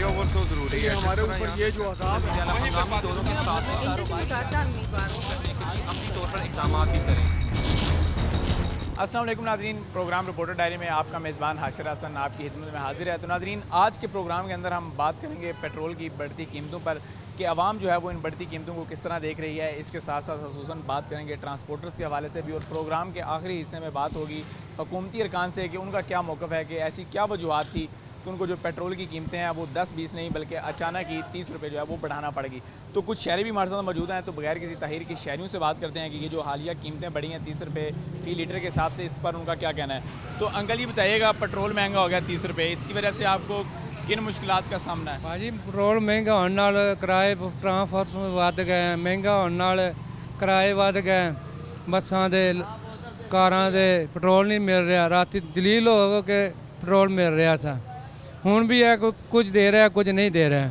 Flyover तो ज़रूरी है हमारे ऊपर ये जो अजाब है हंगामी दौरों के साथ में कारोबार करने के लिए अपनी तौर पर इक़दाम भी करें। अस्सलाम वालेकुम नाज़रीन, प्रोग्राम रिपोर्टर डायरी में आपका मेज़बान हाशिर हसन आपकी खिदमत में हाजिर है। तो नाज़रीन, आज के प्रोग्राम के अंदर हम बात करेंगे पेट्रोल की बढ़ती कीमतों पर कि आवाम जो है वो इन बढ़ती कीमतों को किस तरह देख रही है। इसके साथ साथ ख़ुसूसन बात करेंगे ट्रांसपोर्टर्स के हवाले से भी, और प्रोग्राम के आखिरी हिस्से में बात होगी हुकूमती अरकान से कि उनका क्या मौक़िफ़ है कि ऐसी क्या वजूहात थी कि उनको जो पेट्रोल की कीमतें हैं वो 10-20 नहीं बल्कि अचानक ही 30 रुपये जो है वो बढ़ाना पड़ेगी। तो कुछ शहरी भी हमारे साथ मौजूद हैं, तो बगैर किसी ताहीर की शहरियों से बात करते हैं कि ये जो हालिया कीमतें बढ़ी हैं 30 रुपये फ़ी लीटर के हिसाब से, इस पर उनका क्या कहना है। तो अंकल ये बताइएगा, पेट्रोल महंगा हो गया 30 रुपये, इसकी वजह से आपको किन मुश्किलात का सामना है? भाजी पेट्रोल महंगा होने नाल किराए ट्रांसपोर्ट वध गए, महंगा होने नाल किराए वध गए, बसां दे कारां दे पेट्रोल नहीं मिल रहा। राती जलील हो के पेट्रोल मिल रहा था, हुण भी है कुछ दे रहा कुछ नहीं दे रहा।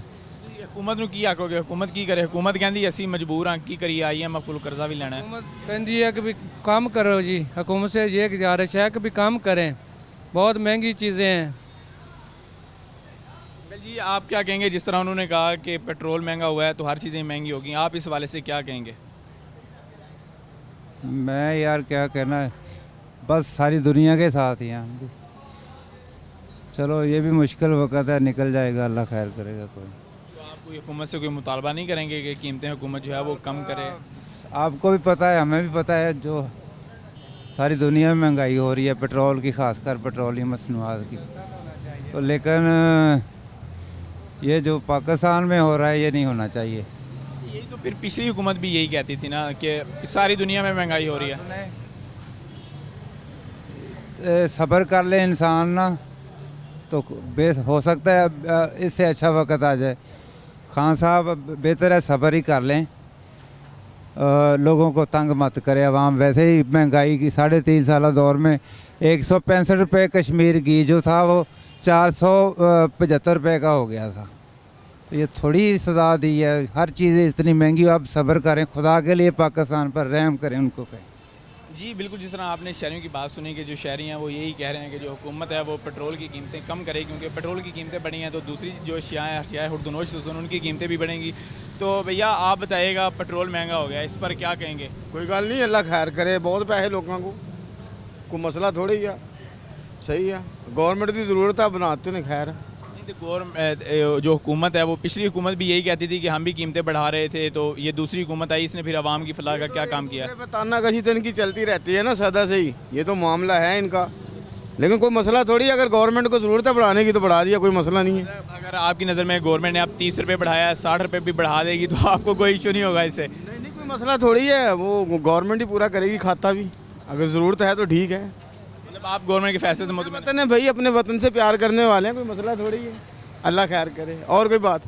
हुकूमत नूं की आखोगे, हुकूमत की करे? हुकूमत कहती असीं मजबूर हाँ, की करिए, IMF कोल कर्जा भी लेना है। हुकूमत कहती है कि भी काम करो जी, हुकूमत से ये गुजारिश है कि भी काम करें, बहुत महंगी चीज़ें हैं। अंकल जी आप क्या कहेंगे, जिस तरह उन्होंने कहा कि पेट्रोल महंगा हुआ है तो हर चीज़ें महंगी होगी, आप इस हवाले से क्या कहेंगे? मैं यार क्या कहना है, बस सारी दुनिया के साथ ही हैं हम भी। चलो ये भी मुश्किल वक़्त है, निकल जाएगा, अल्लाह खैर करेगा। कोई तो आप कोई हुकूमत से कोई मुतालबा नहीं करेंगे कि कीमतें हुकूमत जो है वो कम करे? आपको भी पता है, हमें भी पता है, जो सारी दुनिया में महंगाई हो रही है पेट्रोल की, ख़ासकर पेट्रोलियम मसनूआत की। तो लेकिन ये जो पाकिस्तान में हो रहा है ये नहीं होना चाहिए। यही तो फिर पिछली हुकूमत भी यही कहती थी ना कि सारी दुनिया में महंगाई हो रही है। सब्र कर ले इंसान ना तो बेस हो सकता है इससे अच्छा वक्त आ जाए। खान साहब बेहतर है सब्र ही कर लें, लोगों को तंग मत करे अवाम। वैसे ही महंगाई की 3.5 साल दौर में 165 रुपये कश्मीर घी जो था वो 475 रुपये का हो गया था। तो ये थोड़ी सज़ा दी है, हर चीज़ इतनी महंगी। आप सब्र करें, खुदा के लिए पाकिस्तान पर रहम करें, उनको कहें। जी बिल्कुल, जिस तरह आपने शहरियों की बात सुनी कि जो शहरी हैं वो यही कह रहे हैं कि जो हुकूमत है वो पेट्रोल की कीमतें कम करे, क्योंकि पेट्रोल की कीमतें बढ़ी हैं तो दूसरी जो अशियाएँ हुर्दनोश उनकी कीमतें भी बढ़ेंगी। तो भैया आप बताइएगा, पेट्रोल महंगा हो गया, इस पर क्या कहेंगे? कोई गल नहीं, अल्लाह खैर करे, बहुत पैसे लोगों को, कोई मसला थोड़ी है, सही है। गवर्नमेंट की ज़रूरत है, बनाते हैं, खैर। जो हुकूमत है वो पिछली हुकूमत भी यही कहती थी कि हम भी कीमतें बढ़ा रहे थे, तो ये दूसरी हुकूमत आई, इसने फिर आवाम की फलाह का क्या काम किया? तानाकशी तो इनकी चलती रहती है ना सदा से ही, ये तो मामला है इनका। लेकिन कोई मसला थोड़ी है, अगर गवर्नमेंट को ज़रूरत है बढ़ाने की तो बढ़ा दिया, कोई मसला नहीं है। अगर आपकी नज़र में गवर्नमेंट ने अब 30 रुपये बढ़ाया है, 60 रुपये भी बढ़ा देगी तो आपको कोई इशू नहीं होगा इससे? नहीं, कोई मसला थोड़ी है, वो गवर्नमेंट ही पूरा करेगी खाता भी, अगर ज़रूरत है तो ठीक है। मतलब आप गवर्नमेंट के फैसले से मुतमिन हैं? वतन है भाई, अपने वतन से प्यार करने वाले हैं, कोई मसला थोड़ी है, अल्लाह खैर करे। और कोई बात?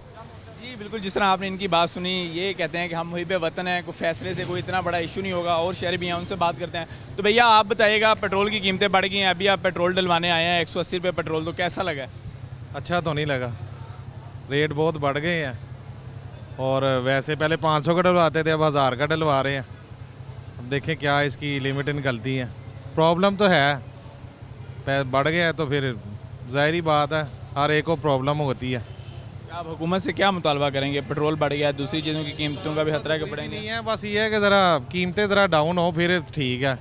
जी बिल्कुल, जिस तरह आपने इनकी बात सुनी, ये कहते हैं कि हम मुहिब वतन है, कोई फैसले से कोई इतना बड़ा इशू नहीं होगा। और शहरी भी हैं, उनसे बात करते हैं। तो भैया आप बताइएगा, पेट्रोल की कीमतें बढ़ गई हैं, अभी आप पेट्रोल डलवाने आए हैं 180 रुपये पेट्रोल, तो कैसा लगा? अच्छा तो नहीं लगा, रेट बहुत बढ़ गए हैं। और वैसे पहले 500 का डलवाते थे, अब 1000 का डलवा रहे हैं। अब देखें क्या इसकी लिमिट निकलती है। प्रॉब्लम तो है, बढ़ गया है तो फिर ज़ाहिरी बात है, हर एक को प्रॉब्लम होती है। आप हुकूमत से क्या मुतालबा करेंगे? पेट्रोल बढ़ गया है, दूसरी चीज़ों की कीमतों का भी खतरा है कि बढ़ेंगे? नहीं है, बस ये है कि ज़रा कीमतें ज़रा डाउन हो फिर ठीक है।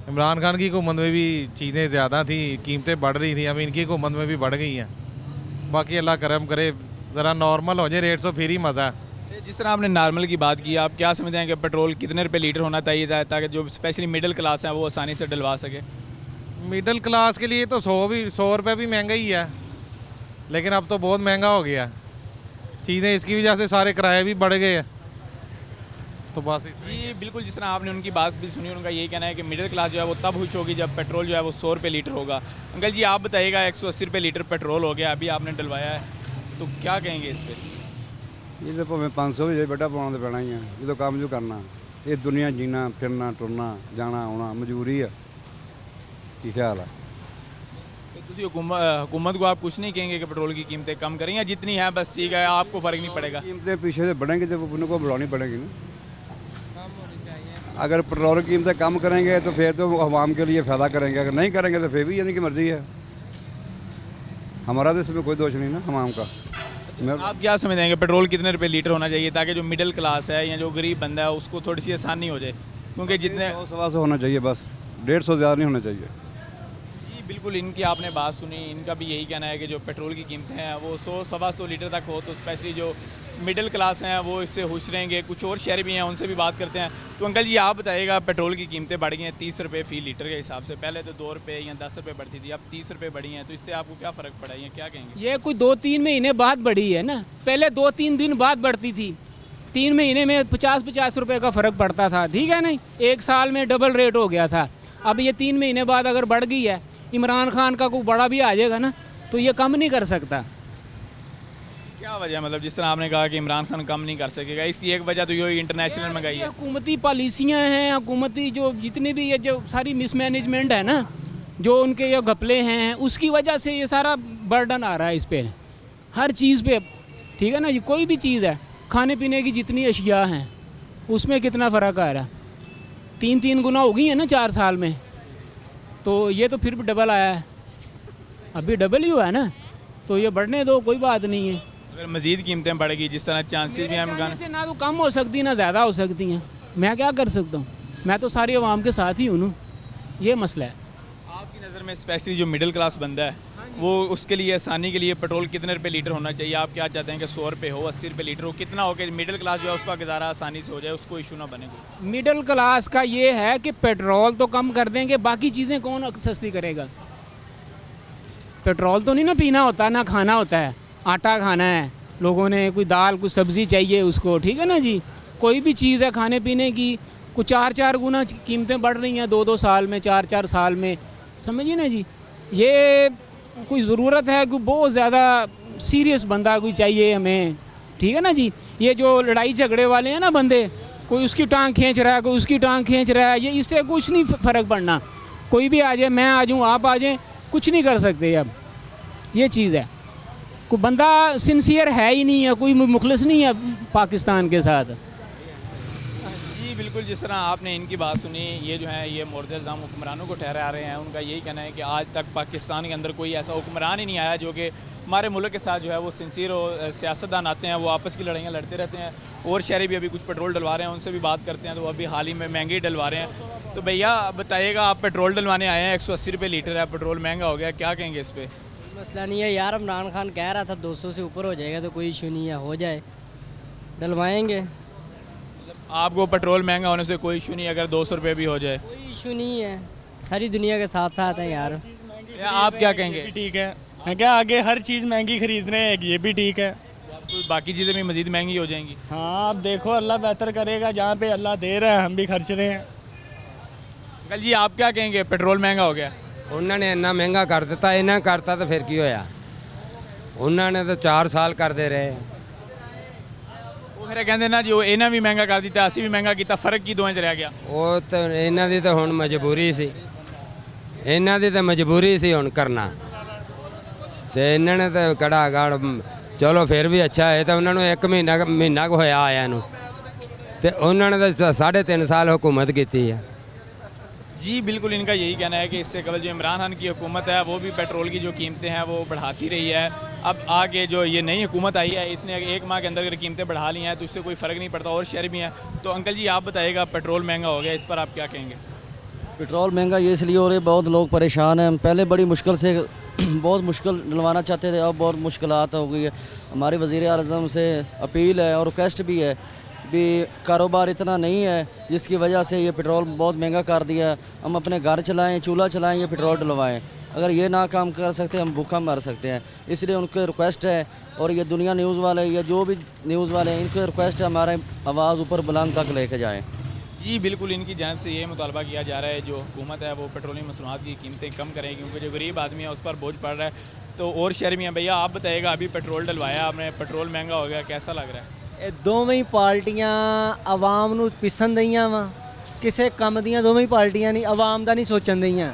इमरान खान की हुकूमत में भी चीज़ें ज़्यादा थी, कीमतें बढ़ रही थी, अब इनकी हुकूमत में भी बढ़ गई हैं। बाकी अल्लाह करम करे, ज़रा नॉर्मल हो जाए रेट तो फिर ही मज़ा है। जिस तरह आपने नॉर्मल की बात की, आप क्या समझते हैं कि पेट्रोल कितने रुपये लीटर होना चाहिए ताकि जो स्पेशली मिडिल क्लास है वो आसानी से डलवा सके? मिडिल क्लास के लिए तो 100 रुपये भी महंगा ही है, लेकिन अब तो बहुत महंगा हो गया चीज़ें, इसकी वजह से सारे किराए भी बढ़ गए हैं। तो बस जी बिल्कुल, जिस तरह आपने उनकी बात भी सुनी, उनका यही कहना है कि मिडिल क्लास जो है वो तब खुश होगी जब पेट्रोल जो है वो 100 रुपये लीटर होगा। अंकल जी आप बताइएगा, 180 रुपये लीटर पेट्रोल हो गया, अभी आपने डलवाया है, तो क्या कहेंगे इस पर? ये तो भावें 500 भी जाए बेटा, पाना तो पैना ही है, ये तो काम जो करना, ये दुनिया जीना फिरना टुरना जाना आना मजबूरी है। की ख्याल है? तो हुकूमत को आप कुछ नहीं कहेंगे कि पेट्रोल की कीमतें कम करें, या जितनी है बस ठीक है, आपको फ़र्क नहीं पड़ेगा? कीमतें पीछे से बढ़ेंगी तो उनको बढ़ानी पड़ेगी ना। अगर पेट्रोल की कीमतें कम करेंगे तो फिर तो आवाम के लिए फ़ायदा करेंगे, अगर नहीं करेंगे तो फिर भी यानी कि मर्ज़ी है। हमारा तो इसमें कोई दोष नहीं ना हमाम का। मैं आप क्या समझेंगे पेट्रोल कितने रुपए लीटर होना चाहिए ताकि जो मिडिल क्लास है या जो गरीब बंदा है उसको थोड़ी सी आसानी हो जाए, क्योंकि जितने 100-125 होना चाहिए बस, 150 ज़्यादा नहीं होना चाहिए। जी बिल्कुल, इनकी आपने बात सुनी, इनका भी यही कहना है कि जो पेट्रोल की कीमतें हैं वो 100-125 लीटर तक हो तो स्पेशली जो मिडिल क्लास हैं वो इससे खुश रहेंगे। कुछ और शहरी भी हैं, उनसे भी बात करते हैं। तो अंकल जी आप बताइएगा, पेट्रोल की कीमतें बढ़ गई हैं 30 रुपये फ़ी लीटर के हिसाब से, पहले तो 2 रुपये या 10 रुपये बढ़ती थी, अब 30 रुपये बढ़ी हैं, तो इससे आपको क्या फ़र्क पड़ा है, क्या कहेंगे? ये कोई 2-3 महीने बाद बढ़ी है ना, पहले 2-3 दिन बाद बढ़ती थी, 3 महीने में 50-50 रुपये का फ़र्क पड़ता था, ठीक है नहीं, एक साल में डबल रेट हो गया था। अब ये 3 महीने बाद अगर बढ़ गई है, इमरान खान का कोई बड़ा भी आ जाएगा ना तो ये कम नहीं कर सकता। क्या वजह, मतलब जिस तरह आपने कहा कि इमरान खान कम नहीं कर सकेगा, इसकी एक वजह तो ये इंटरनेशनल महंगाई है। हुकूमती पॉलिसियाँ हैं, हुकूमती जो जितनी भी ये जो सारी मिसमैनेजमेंट है ना, जो उनके ये घपले हैं, उसकी वजह से ये सारा बर्डन आ रहा है इस पर, हर चीज़ पे, ठीक है ना जी। कोई भी चीज़ है, खाने पीने की जितनी अशिया हैं उसमें कितना फ़र्क आ रहा है, 3 गुना हो गई है ना 4 साल में, तो ये तो फिर भी डबल आया है, अभी डबल ही हुआ है ना, तो ये बढ़ने दो, कोई बात नहीं है। अगर मज़ीद कीमतें बढ़ेगी जिस तरह चांसेस भी हम से ना तो कम हो सकती ना ज़्यादा हो सकती हैं, मैं क्या कर सकता हूँ, मैं तो सारी आवाम के साथ ही हूँ ना, ये मसला है। आपकी नज़र में स्पेशली जो मिडिल क्लास बंदा है वो उसके लिए आसानी के लिए पेट्रोल कितने रुपए लीटर होना चाहिए? आप क्या चाहते हैं कि 100 रुपये हो, 80 रुपये लीटर हो, कितना हो कि मिडिल क्लास जो है उसका गुजारा आसानी से हो जाए, उसको इशू ना बने कोई? मिडिल क्लास का ये है कि पेट्रोल तो कम कर देंगे, बाकी चीज़ें कौन सस्ती करेगा? पेट्रोल तो नहीं ना पीना होता, ना खाना होता है, आटा खाना है लोगों ने, कोई दाल कोई सब्ज़ी चाहिए उसको, ठीक है ना जी। कोई भी चीज़ है खाने पीने की, कुछ 4-4 गुना कीमतें बढ़ रही हैं 2-2 साल में, 4-4 साल में, समझिए ना जी। ये कोई ज़रूरत है कि बहुत ज़्यादा सीरियस बंदा कोई चाहिए हमें, ठीक है ना जी। ये जो लड़ाई झगड़े वाले हैं ना बंदे, कोई उसकी टांग खींच रहा है, कोई उसकी टांग खींच रहा है, ये इससे कुछ नहीं फ़र्क पड़ना। कोई भी आ जाए, मैं आ जाऊँ, आप आ जाएँ, कुछ नहीं कर सकते। अब ये चीज़ है, कोई बंदा सिंसियर है ही नहीं है, कोई मुखलिस नहीं है पाकिस्तान के साथ। जी बिल्कुल, जिस तरह आपने इनकी बात सुनी, ये जो है ये मोर्चा इल्ज़ाम हुक्मरानों को ठहरा रहे हैं। उनका यही कहना है कि आज तक पाकिस्तान के अंदर कोई ऐसा हुक्मरान ही नहीं आया जो कि हमारे मुल्क के साथ जो है वो सिंसियर और सियासतदान आते हैं, वो आपस की लड़ाइयाँ लड़ते रहते हैं। और शहरी भी अभी कुछ पेट्रोल डलवा रहे हैं, उनसे भी बात करते हैं, तो अभी हाल ही में महंगे डलवा रहे हैं। तो भैया बताइएगा, आप पेट्रोल डलवाने आए हैं, 180 रुपये लीटर है, पेट्रोल महंगा हो गया, क्या कहेंगे इस पर? मसला नहीं है यार, इमरान खान कह रहा था 200 से ऊपर हो जाएगा, तो कोई इशू नहीं है, हो जाए, डलवाएंगे। आपको पेट्रोल महंगा होने से कोई इशू नहीं, अगर 200 रुपये भी हो जाए? कोई इशू नहीं है, सारी दुनिया के साथ साथ है यार। आप क्या कहेंगे? ठीक है, मैं क्या आगे हर चीज़ महंगी खरीद रहे हैं, ये भी ठीक है, तो बाकी चीज़ें भी मज़ीद महंगी हो जाएंगी? हाँ अब देखो, अल्लाह बेहतर करेगा, जहाँ पे अल्लाह दे रहा है हम भी खर्च रहे हैं। अंकल जी आप क्या कहेंगे, पेट्रोल महंगा हो गया? उन्होंने इन्ना महंगा कर दिता, इन्हें करता तो फिर की होया, उन्होंने तो 4 साल करते रहे। वो फिर कहते ना जो इन्हें भी महंगा कर दिता, असी भी महंगा किया, फर्क की दोवें च रह गया? ਉਹ ਤਾਂ ਇਹਨਾਂ ਦੀ ਤਾਂ ਹੁਣ ਮਜਬੂਰੀ ਸੀ, ਇਹਨਾਂ ਦੀ ਤਾਂ ਮਜਬੂਰੀ ਸੀ ਹੁਣ ਕਰਨਾ, ਤੇ ਇਹਨਾਂ ਨੇ ਤਾਂ ਕੜਾ ਗਾੜ, ਚਲੋ ਫਿਰ ਵੀ ਅੱਛਾ ਹੈ, ਤਾਂ ਉਹਨਾਂ ਨੂੰ 1 ਮਹੀਨਾ ਕੁ ਹੋਇਆ ਆਇਆ ਨੂੰ, ਤੇ ਉਹਨਾਂ ਨੇ ਤਾਂ 3.5 ਸਾਲ हुकूमत ਕੀਤੀ ਹੈ। जी बिल्कुल, इनका यही कहना है कि इससे कबल जो इमरान खान की हुकूमत है वो भी पेट्रोल की जो कीमतें हैं वो बढ़ाती रही है। अब आगे जो ये नई हुकूमत आई है, इसने 1 माह के अंदर अगर कीमतें बढ़ा ली हैं तो इससे कोई फ़र्क नहीं पड़ता, और शहर भी हैं। तो अंकल जी आप बताइएगा, पेट्रोल महंगा हो गया, इस पर आप क्या कहेंगे? पेट्रोल महंगा ये इसलिए हो रही है, बहुत लोग परेशान हैं। पहले बड़ी मुश्किल से बहुत मुश्किल डलवाना चाहते थे, अब बहुत मुश्किलात हो गई है। हमारे वज़ीर आज़म से अपील है और रिक्वेस्ट भी है भी, कारोबार इतना नहीं है जिसकी वजह से ये पेट्रोल बहुत महंगा कर दिया है। हम अपने घर चलाएं, चूल्हा चलाएं, ये पेट्रोल डलवाएं, अगर ये ना काम कर सकते हम भूखा मर सकते हैं। इसलिए उनके रिक्वेस्ट है, और ये दुनिया न्यूज़ वाले या जो भी न्यूज़ वाले हैं, इनकी रिक्वेस्ट है हमारे आवाज़ ऊपर बुलंद तक लेके जाएँ। जी बिल्कुल, इनकी जानिब से ये मुतालबा किया जा रहा है जो हुकूमत है वो पेट्रोलियम मसनूआत की कीमतें कम करें, क्योंकि जो गरीब आदमी है उस पर बोझ पड़ रहा है। तो और शहर में भैया आप बताइएगा, अभी पेट्रोल डलवाया आपने, पेट्रोल महंगा हो गया, कैसा लग रहा है? ਇਹ ਦੋਵੇਂ ਹੀ ਪਾਰਟੀਆਂ ਆਵਾਮ ਨੂੰ ਪਿਸਣ ਦਈਆਂ ਵਾ, ਕਿਸੇ ਕੰਮ ਦੀਆਂ ਦੋਵੇਂ ਹੀ ਪਾਰਟੀਆਂ ਨਹੀਂ, ਆਵਾਮ ਦਾ ਨਹੀਂ ਸੋਚਣ ਦਈਆਂ,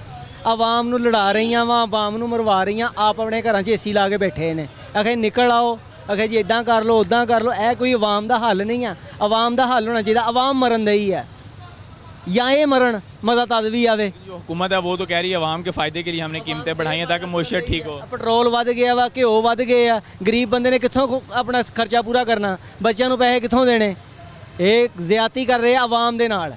ਆਵਾਮ ਨੂੰ ਲੜਾ ਰਹੀਆਂ ਵਾ, ਆਵਾਮ ਨੂੰ ਮਰਵਾ ਰਹੀਆਂ, ਆਪ ਆਪਣੇ ਘਰਾਂ 'ਚ ਏਸੀ ਲਾ ਕੇ ਬੈਠੇ ਨੇ, ਆਖੇ ਨਿਕਲ ਆਓ, ਆਖੇ ਜੀ ਇਦਾਂ ਕਰ ਲਓ, ਉੱਦਾਂ ਕਰ ਲਓ। ਇਹ ਕੋਈ ਆਵਾਮ ਦਾ ਹੱਲ ਨਹੀਂ ਆ, ਆਵਾਮ ਦਾ ਹੱਲ ਹੋਣਾ ਚਾਹੀਦਾ, ਆਵਾਮ ਮਰਨ ਦਈ ਹੈ। ਜਾਂ ਇਹ ਮਰਨ ਮਜ਼ਾ ਤਦ ਵੀ ਆਵੇ। जो हुकूमत है वो तो कह रही है आवाम के फ़ायदे के लिए हमने कीमतें बढ़ाई हैं ताकि मुआशरत ठीक हो। ਪੈਟਰੋਲ ਵੱਧ ਗਿਆ ਵਾ, ਘਿਓ ਵੱਧ ਗਏ ਆ, ਗਰੀਬ ਬੰਦੇ ਨੇ ਕਿੱਥੋਂ ਆਪਣਾ ਖਰਚਾ ਪੂਰਾ ਕਰਨਾ, ਬੱਚਿਆਂ ਨੂੰ ਪੈਸੇ ਕਿੱਥੋਂ ਦੇਣੇ। ਇਹ ਜ਼ਿਆਦਤੀ ਕਰ ਰਹੇ ਆ ਆਵਾਮ ਦੇ ਨਾਲ,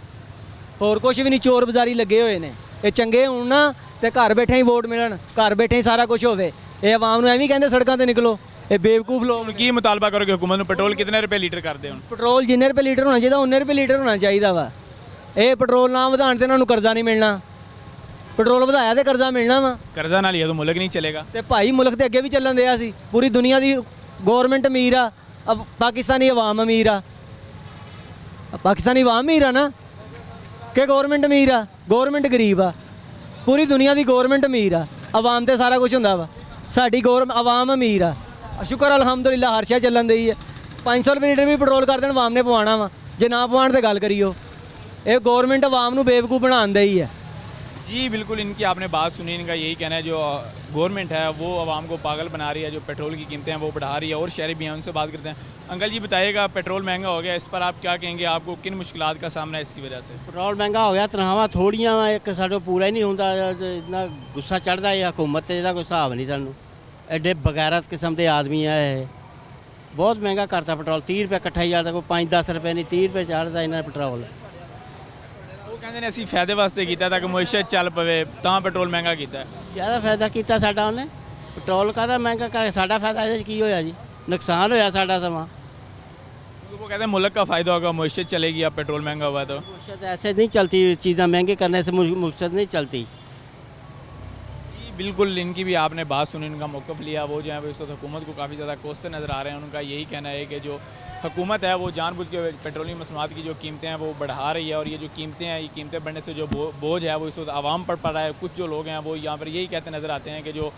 ਹੋਰ ਕੁਝ ਵੀ ਨਹੀਂ, ਚੋਰ ਬਾਜ਼ਾਰੀ ਲੱਗੇ ਹੋਏ ਨੇ। ਇਹ ਚੰਗੇ ਹੋਣ ਨਾ ਤੇ ਘਰ ਬੈਠੇ ਹੀ ਵੋਟ ਮਿਲਣ, ਘਰ ਬੈਠੇ ਹੀ ਸਾਰਾ ਕੁਝ ਹੋਵੇ। ਇਹ ਆਵਾਮ ਨੂੰ ਐਵੇਂ ਕਹਿੰਦੇ ਸੜਕਾਂ ਤੇ ਨਿਕਲੋ, ਇਹ ਬੇਵਕੂਫ ਲੋਕ। ਹੁਣ ਕੀ ਮੁਤਾਲਬਾ ਕਰੋਗੇ ਹੁਕੂਮਤ ਨੂੰ, ਪੈਟਰੋਲ ਕਿਤਨੇ रुपए लीटर ਕਰਦੇ ਹੁਣ? ਪੈਟਰੋਲ ਜਿੰਨੇ ਰੁਪਏ ਲੀਟਰ ਹੋਣਾ ਚਾਹੀਦਾ ਉਨੇ ਰੁਪਏ ਲੀਟਰ ਹੋਣਾ ਚਾਹੀਦਾ ਵਾ। ਇਹ ਪੈਟਰੋਲ ਨਾ ਵਧਾਉਣ ਤੇ ਇਹਨਾਂ ਨੂੰ ਕਰਜ਼ਾ ਨਹੀਂ ਮਿਲਣਾ, ਪੈਟਰੋਲ ਵਧਾਇਆ ਤੇ ਕਰਜ਼ਾ ਮਿਲਣਾ ਵਾ। कर्जा ना लिया तो मुल्क नहीं चलेगा। ਤੇ ਭਾਈ ਮੁਲਕ ਤੇ ਅੱਗੇ ਵੀ ਚੱਲਣ ਦਿਆ ਸੀ, ਪੂਰੀ ਦੁਨੀਆ ਦੀ ਗਵਰਨਮੈਂਟ ਅਮੀਰ ਆ, ਅਬ ਪਾਕਿਸਤਾਨੀ ਆਵਾਮ ਅਮੀਰ ਆ। ਪਾਕਿਸਤਾਨੀ ਆਵਾਮ ਅਮੀਰ ਆ ਨਾ ਕਿ ਗਵਰਨਮੈਂਟ ਅਮੀਰ ਆ? ਗਵਰਨਮੈਂਟ ਗਰੀਬ ਆ। ਪੂਰੀ ਦੁਨੀਆ ਦੀ ਗਵਰਨਮੈਂਟ ਅਮੀਰ ਆ, ਆਵਾਮ ਤੇ ਸਾਰਾ ਕੁਝ ਹੁੰਦਾ ਵਾ। ਸਾਡੀ ਆਵਾਮ ਅਮੀਰ ਆ, ਸ਼ੁਕਰ ਅਲਹਮਦੁਲਿਲਾ ਹਰ ਸ਼ੈ ਚੱਲਣ ਦਈ ਹੈ। 500 ਰੁਪਏ ਲੀਟਰ ਵੀ ਪੈਟਰੋਲ ਕਰ ਦੇਣ ਆਵਾਮ ਨੇ ਪਵਾਉਣਾ ਵਾ, ਜੇ ਨਾ ਪਵਾਉਣ ਤੇ ਗੱਲ ਕਰੀਓ। ਇਹ ਗਵਰਨਮੈਂਟ ਆਵਾਮ ਨੂੰ ਬੇਵਕੂਫ ਬਣਾਉਣ ਦਈ ਹੈ। जी बिल्कुल, इनकी आपने बात सुनी, इनका यही कहना है जो गवर्नमेंट है वो आवाम को पागल बना रही है, जो पेट्रोल की कीमतें हैं वो बढ़ा रही है। और शहरी भी हैं, उनसे बात करते हैं। अंकल जी बताइएगा, पेट्रोल महंगा हो गया, इस पर आप क्या कहेंगे? आपको किन मुश्किलात का सामना है इसकी वजह से? ਪੈਟਰੋਲ ਮਹਿੰਗਾ ਹੋ ਗਿਆ, ਤਨਖਾਹਾਂ ਥੋੜੀਆਂ ਵਾ, ਇੱਕ ਸਾਡੇ ਪੂਰਾ ਹੀ ਨਹੀਂ ਹੁੰਦਾ। ਇੰਨਾ ਗੁੱਸਾ ਚੜਦਾ ਇਹ ਹਕੂਮਤ ਤੇ, ਇਹਦਾ ਕੋਈ ਹਿਸਾਬ ਨਹੀਂ ਸਾਨੂੰ। ਐਡੇ ਬਗੈਰਤ ਕਿਸਮ ਦੇ ਆਦਮੀ ਆ ਇਹ। ਬਹੁਤ ਮਹਿੰਗਾ ਕਰਤਾ ਪੈਟਰੋਲ, 30 ਰੁਪਏ ਇਕੱਠਾ ਹੀ ਜਾਂਦਾ, ਕੋਈ 5-10 ਰੁਪਏ ਨਹੀਂ, 30 ਰੁਪਏ ਚੜਦਾ ਇਹਨਾਂ ਪੈਟਰੋਲ। ਉਹ ਕਹਿੰਦੇ ਨੇ ਅਸੀਂ ਫਾਇਦੇ ਵਾਸਤੇ ਕੀਤਾ ਤਾਂ ਕਿ ਮੁਆਸ਼ਰਤ ਚੱਲ ਪਵੇ, ਤਾਂ ਪੈਟਰੋਲ ਮਹਿੰਗਾ ਕੀਤਾ। ਜ਼ਿਆਦਾ ਫਾਇਦਾ ਕੀਤਾ ਸਾਡਾ ਉਹਨੇ, ਪੈਟਰੋਲ ਕਾਹਦਾ ਮਹਿੰਗਾ ਕਰ, ਸਾਡਾ ਫਾਇਦਾ ਇਹਦੇ 'ਚ ਕੀ ਹੋਇਆ ਜੀ? ਨੁਕਸਾਨ ਹੋਇਆ ਸਾਡਾ ਸਮਾਂ। वो कहते हैं मुल्क का फ़ायदा होगा, मुआशरत चलेगी, अब पेट्रोल महंगा हुआ तो। मुश्किल ऐसे नहीं चलती, चीज़ें महंगी करने से मुश्किल नहीं चलती। जी बिल्कुल, इनकी भी आपने बात सुनी, इनका मौक़िफ़ लिया। वो जो है वो इस वक्त हुकूमत को काफ़ी ज़्यादा कोसते नज़र आ रहे हैं। उनका यही कहना है कि जो हुकूमत है वो जानबूझ के पेट्रोलियम मसनूआत की जो कीमतें हैं वो बढ़ा रही है। और ये जो कीमतें हैं, ये कीमतें बढ़ने से जो बोझ है वो इस वक्त आवाम पर पड़ रहा है। कुछ जो लोग हैं वो यहाँ पर यही कहते नज़र आते हैं कि जो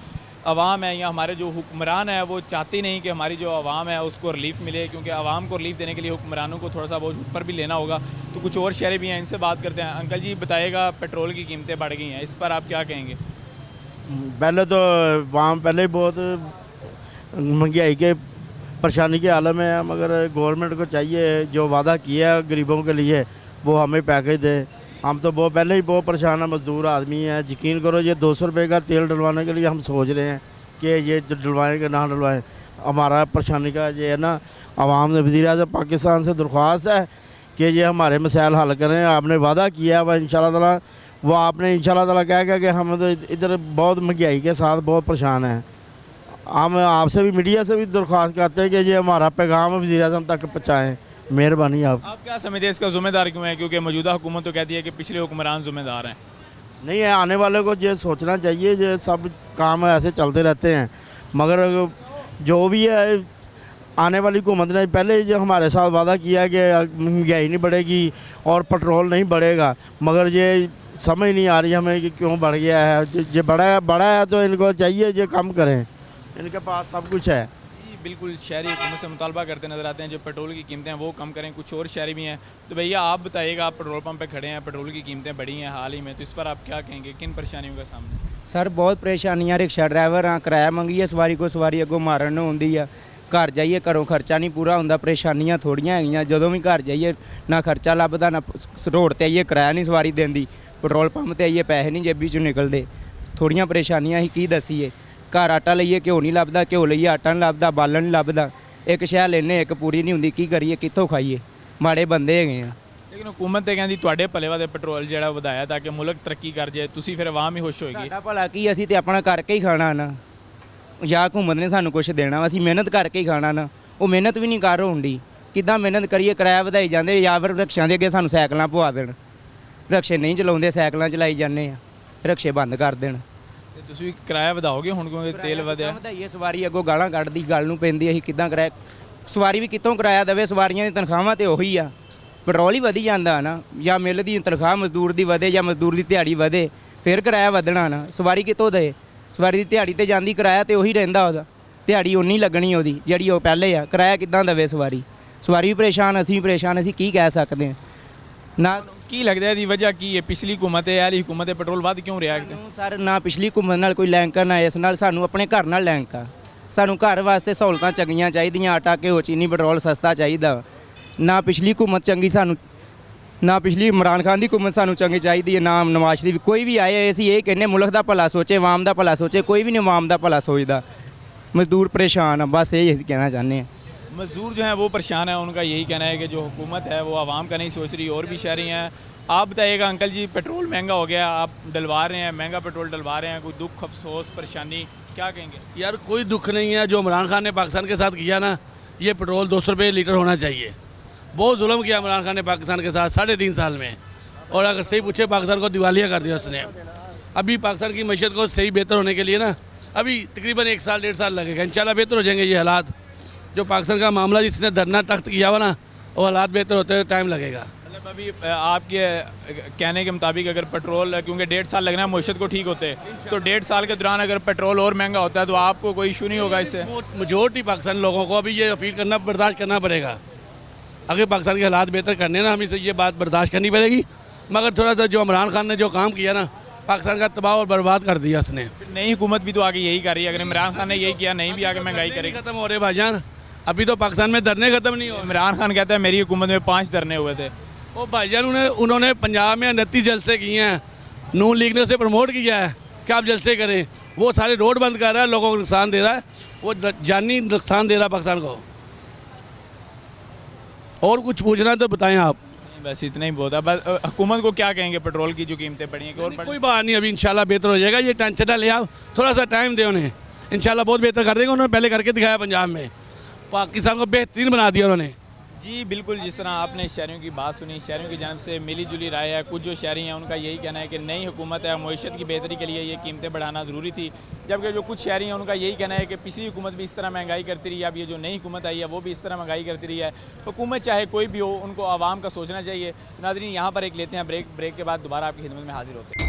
आवाम है या हमारे जो हुक्मरान है वो चाहती नहीं कि हमारी जो आवाम है उसको रिलीफ मिले, क्योंकि आवाम को रिलीफ देने के लिए हुक्मरानों को थोड़ा सा बोझ ऊपर भी लेना होगा। तो कुछ और शहरी भी हैं, इनसे बात करते हैं। अंकल जी बताइएगा, पेट्रोल की कीमतें बढ़ गई हैं, इस पर आप क्या कहेंगे? पहले तो आवाम पहले ही बहुत महंगाई के परेशानी के आलम में है, मगर गवर्नमेंट को चाहिए जो वादा किया है गरीबों के लिए वो हमें पैकेज दें। हम तो बहुत पहले ही बहुत परेशान है, मजदूर आदमी है। यकीन करो, ये 200 रुपये का तेल डलवाने के लिए हम सोच रहे हैं कि ये डलवाएँ कि ना डलवाएँ। हमारा परेशानी का ये है ना, आवाम ने वज़ीर-ए-आज़म पाकिस्तान से दरख्वास्त है कि ये हमारे मसाइल हल करें। आपने वादा किया है इंशाल्लाह ताला, वो आपने इंशाल्लाह ताला कहा कि हम तो इधर बहुत महंगाई के साथ बहुत परेशान हैं। हम आपसे भी, मीडिया से भी दरख्वास्त करते हैं कि ये हमारा पैगाम वज़ीर-ए-आज़म तक पहुँचाएँ। मेहरबानी आप क्या समझते हैं इसका ज़िम्मेदार क्यों है? क्योंकि मौजूदा हुकूमत तो कहती है कि पिछले हुक्मरान ज़िम्मेदार हैं। नहीं है, आने वाले को ये सोचना चाहिए, ये सब काम ऐसे चलते रहते हैं। मगर जो भी है, आने वाली हुकूमत ने पहले जो हमारे साथ वादा किया है कि महंगाई नहीं बढ़ेगी और पेट्रोल नहीं बढ़ेगा, मगर ये समझ नहीं आ रही हमें कि क्यों बढ़ गया है। ये बड़ा है तो इनको चाहिए ये कम करें, इनके पास सब कुछ है। बिल्कुल, शहरी हुकूमत से मुतालबा करते नज़र आते हैं जो पेट्रोल की कीमतें हैं वो कम करें। कुछ और शहरी भी हैं, तो भैया आप बताइएगा, आप पेट्रोल पंप पे खड़े हैं, पेट्रोल की कीमतें बढ़ी हैं हाल ही में, तो इस पर आप क्या कहेंगे? किन परेशानियों का सामना? सर बहुत परेशानियां, रिक्शा ड्राइवर हाँ, किराया मंगीए सवारी को, सवारी अगों मारन होंदी आ, घर जाइए घरों खर्चा नहीं पूरा होंदा। परेशानियां थोड़ियां हैगियां, जदों भी घर जाइए ना खर्चा लभदा, ना रोड ते आइए किराया नहीं सवारी देंदी, पेट्रोल पंप ते आइए पैसे नहीं जेबी चों निकलदे। थोड़ियां परेशानियां ही की दसीए। घर आटा लईए घ्यो नहीं लभदा, घ्यो लईए आटा नहीं लभदा, बालन नहीं लभदा। एक शै लेने एक पूरी नहीं हुंदी, की करिए, कित्थों खाइए? माड़े बंदे हैगे आ। लेकिन हुकूमत ते कहंदी तुहाडे भले वादे पेट्रोल जिहड़ा वधाया ताकि मुल्क तरक्की कर जाए, तुसीं फिर आवाम ही खुश होएगी। साडा भला की, ਅਸੀਂ ਤੇ ਆਪਣਾ ਕਰਕੇ ਹੀ ਖਾਣਾ ਨਾ, ਜਾਂ ਹਕੂਮਤ ਨੇ ਸਾਨੂੰ ਕੁਝ ਦੇਣਾ ਵਾ, ਅਸੀਂ ਮਿਹਨਤ ਕਰਕੇ ਹੀ ਖਾਣਾ ਨਾ। ਉਹ ਮਿਹਨਤ ਵੀ ਨਹੀਂ ਕਰ ਹੁੰਦੀ, ਕਿੱਦਾਂ ਮਿਹਨਤ ਕਰੀਏ? ਕਿਰਾਇਆ ਵਧਾਈ ਜਾਂਦੇ, ਜਾਂ ਫਿਰ ਰਿਕਸ਼ਿਆਂ ਦੇ ਅੱਗੇ ਸਾਨੂੰ ਸਾਈਕਲਾਂ ਪਵਾ ਦੇਣ। ਰਿਕਸ਼ੇ ਨਹੀਂ ਚਲਾਉਂਦੇ, ਸਾਈਕਲਾਂ ਚਲਾਈ ਜਾਂਦੇ ਆ, ਰਿਕਸ਼ੇ ਬੰਦ ਕਰ ਦੇਣ। ਤੇ ਤੁਸੀਂ ਕਿਰਾਇਆ ਵਧਾਓਗੇ ਹੁਣ ਕਿਉਂਕਿ ਤੇਲ ਵਧਿਆ? ਵਧਾਈਏ, ਸਵਾਰੀ ਅੱਗੋਂ ਗਾਲਾਂ ਕੱਢਦੀ, ਗੱਲ ਨੂੰ ਪੈਂਦੀ, ਅਸੀਂ ਕਿੱਦਾਂ ਕਿਰਾਇਆ? ਸਵਾਰੀ ਵੀ ਕਿੱਥੋਂ ਕਿਰਾਇਆ ਦੇਵੇ? ਸਵਾਰੀਆਂ ਦੀ ਤਨਖਾਹਾਂ ਤੇ ਉਹੀ ਆ, ਪੈਟਰੋਲ ਹੀ ਵਧੀ ਜਾਂਦਾ ਨਾ। ਜਾਂ ਮਿਲ ਦੀ ਤਨਖਾਹ ਮਜ਼ਦੂਰ ਦੀ ਵਧੇ, ਜਾਂ ਮਜ਼ਦੂਰ ਦੀ ਦਿਹਾੜੀ ਵਧੇ, ਫਿਰ ਕਿਰਾਇਆ ਵਧਣਾ ਨਾ। ਸਵਾਰੀ ਕਿੱਥੋਂ ਦੇ? ਸਵਾਰੀ ਦੀ ਦਿਹਾੜੀ ਤੇ ਜਾਂਦੀ, ਕਿਰਾਇਆ ਤੇ ਉਹੀ ਰਹਿੰਦਾ, ਉਹਦਾ ਦਿਹਾੜੀ ਉਨੀ ਲੱਗਣੀ ਉਹਦੀ ਜਿਹੜੀ ਉਹ ਪਹਿਲੇ ਆ। ਕਿਰਾਇਆ ਕਿੱਦਾਂ ਦੇਵੇ ਸਵਾਰੀ? ਸਵਾਰੀ ਵੀ ਪਰੇਸ਼ਾਨ, ਅਸੀਂ ਵੀ ਪਰੇਸ਼ਾਨ, ਅਸੀਂ ਕੀ ਕਹਿ ਸਕਦੇ ਹਾਂ ਨਾ। ਕੀ ਲੱਗਦਾ ਇਹਦੀ ਵਜ੍ਹਾ ਕੀ ਹੈ? ਪਿਛਲੀ ਹੁਕੂਮਤ ਹੈ, ਵਾਲੀ ਹੁਕੂਮਤ ਹੈ, ਪੈਟਰੋਲ ਵੱਧ ਕਿਉਂ ਰਿਹਾ? ਸਰ ਨਾ ਪਿਛਲੀ ਹੁਕੂਮਤ ਨਾਲ ਕੋਈ ਲਿੰਕ ਨਾ ਇਸ ਨਾਲ, ਸਾਨੂੰ ਆਪਣੇ ਘਰ ਨਾਲ ਲਿੰਕ ਆ। ਸਾਨੂੰ ਘਰ ਵਾਸਤੇ ਸਹੂਲਤਾਂ ਚੰਗੀਆਂ ਚਾਹੀਦੀਆਂ, ਆਟਾ ਘਿਓ ਚੀਨੀ ਪੈਟਰੋਲ ਸਸਤਾ ਚਾਹੀਦਾ। ਨਾ ਪਿਛਲੀ ਹੁਕੂਮਤ ਚੰਗੀ ਸਾਨੂੰ, ਨਾ ਪਿਛਲੀ ਇਮਰਾਨ ਖਾਨ ਦੀ ਹਕੂਮਤ ਸਾਨੂੰ ਚੰਗੀ ਚਾਹੀਦੀ ਹੈ, ਨਾ ਨਵਾਜ਼ ਸ਼ਰੀਫ। ਕੋਈ ਵੀ ਆਏ ਅਸੀਂ ਇਹ ਕਹਿੰਦੇ ਮੁਲਕ ਦਾ ਭਲਾ ਸੋਚੇ, ਆਵਾਮ ਦਾ ਭਲਾ ਸੋਚੇ। ਕੋਈ ਵੀ ਨਹੀਂ ਆਵਾਮ ਦਾ ਭਲਾ सोचता। मजदूर परेशान है, बस यही कहना चाहते हैं। मज़दूर जो हैं वो परेशान है, उनका यही कहना है कि जो हुकूमत है वो आवाम का नहीं सोच रही। और भी शहरी हैं, आप बताइएगा अंकल जी, पेट्रोल महंगा हो गया, आप डलवा रहे हैं, महंगा पेट्रोल डलवा रहे हैं, कोई दुख अफसोस परेशानी क्या कहेंगे? यार कोई दुख नहीं है। जो इमरान खान ने पाकिस्तान के साथ किया ना, ये पेट्रोल 200 रुपये लीटर होना चाहिए। बहुत जुल्म किया इमरान खान ने पाकिस्तान के साथ 3.5 साल में। और अगर सही पूछे, पाकिस्तान को दिवालिया कर दिया उसने। अभी पाकिस्तान की मैशत को सही बेहतर होने के लिए ना अभी तकरीबन 1 साल 1.5 साल लगेगा। इंशाल्लाह बेहतर हो जाएंगे ये हालात। जो पाकिस्तान का मामला जिसने धरना तख्त किया हुआ ना, वो हालात बेहतर होते हुए टाइम लगेगा। मतलब अभी आपके कहने के मुताबिक अगर पेट्रोल, क्योंकि 1.5 साल लगना है मैशत को ठीक होते, तो 1.5 साल के दौरान अगर पेट्रोल और महंगा होता है तो आपको कोई इशू नहीं होगा इससे? मेजोरिटी पाकिस्तानी लोगों को अभी ये अपील करना, बर्दाश्त करना पड़ेगा। अगर पाकिस्तान के हालात बेहतर करने ना, हमें से ये बात बर्दाश्त करनी पड़ेगी। मगर थोड़ा सा जो इमरान खान ने जो काम किया ना, पाकिस्तान का तबाह और बर्बाद कर दिया उसने। नई हुकूमत भी तो आगे यही कर रही है। अगर इमरान खान ने यही किया, नहीं भी आगे महंगाई करेगी। खत्म हो रहे भाईजान, अभी तो पाकिस्तान में धरने खत्म नहीं हो। इमरान खान कहता है मेरी हुकूमत में 5 धरने हुए थे। वो भाईजान उन्होंने पंजाब में 29 जलसे किए हैं। नून लीग ने उसे प्रमोट किया है कि आप जलसे करें। वो सारे रोड बंद कर रहा है, लोगों को नुकसान दे रहा है, वो जानी नुकसान दे रहा है पाकिस्तान को। और कुछ पूछना है तो बताएं आप। बस इतना ही बहुत है। बस हुकूमत को क्या कहेंगे पेट्रोल की जो कीमतें बढ़ी हैं? और कोई बात नहीं, अभी इंशाल्लाह बेहतर हो जाएगा। ये टेंशन ना ले आओ, थोड़ा सा टाइम दे उन्हें, इंशाल्लाह बहुत बेहतर कर देंगे। उन्होंने पहले करके दिखाया पंजाब में, पाकिस्तान को बेहतरीन बना दिया उन्होंने। जी बिल्कुल, जिस तरह आपने शहरियों की बात सुनी, शहरियों की जानब से मिली जुली राय है। कुछ जो शहरी हैं उनका यही कहना है कि नई हुकूमत है, मईशत की बेहतरी के लिए ये कीमतें बढ़ाना ज़रूरी थी। जबकि जो कुछ शहरी हैं उनका यही कहना है कि पिछली हुकूमत भी इस तरह महंगाई करती रही है, अब ये जो नई हुकूमत आई है वो भी इस तरह महंगाई करती रही है। हुकूमत चाहे कोई भी हो, उनको आवाम का सोचना चाहिए। तो नाज़रीन, यहाँ पर एक लेते हैं ब्रेक। ब्रेक के बाद दोबारा आपकी खिदमत में हाजिर होते हैं।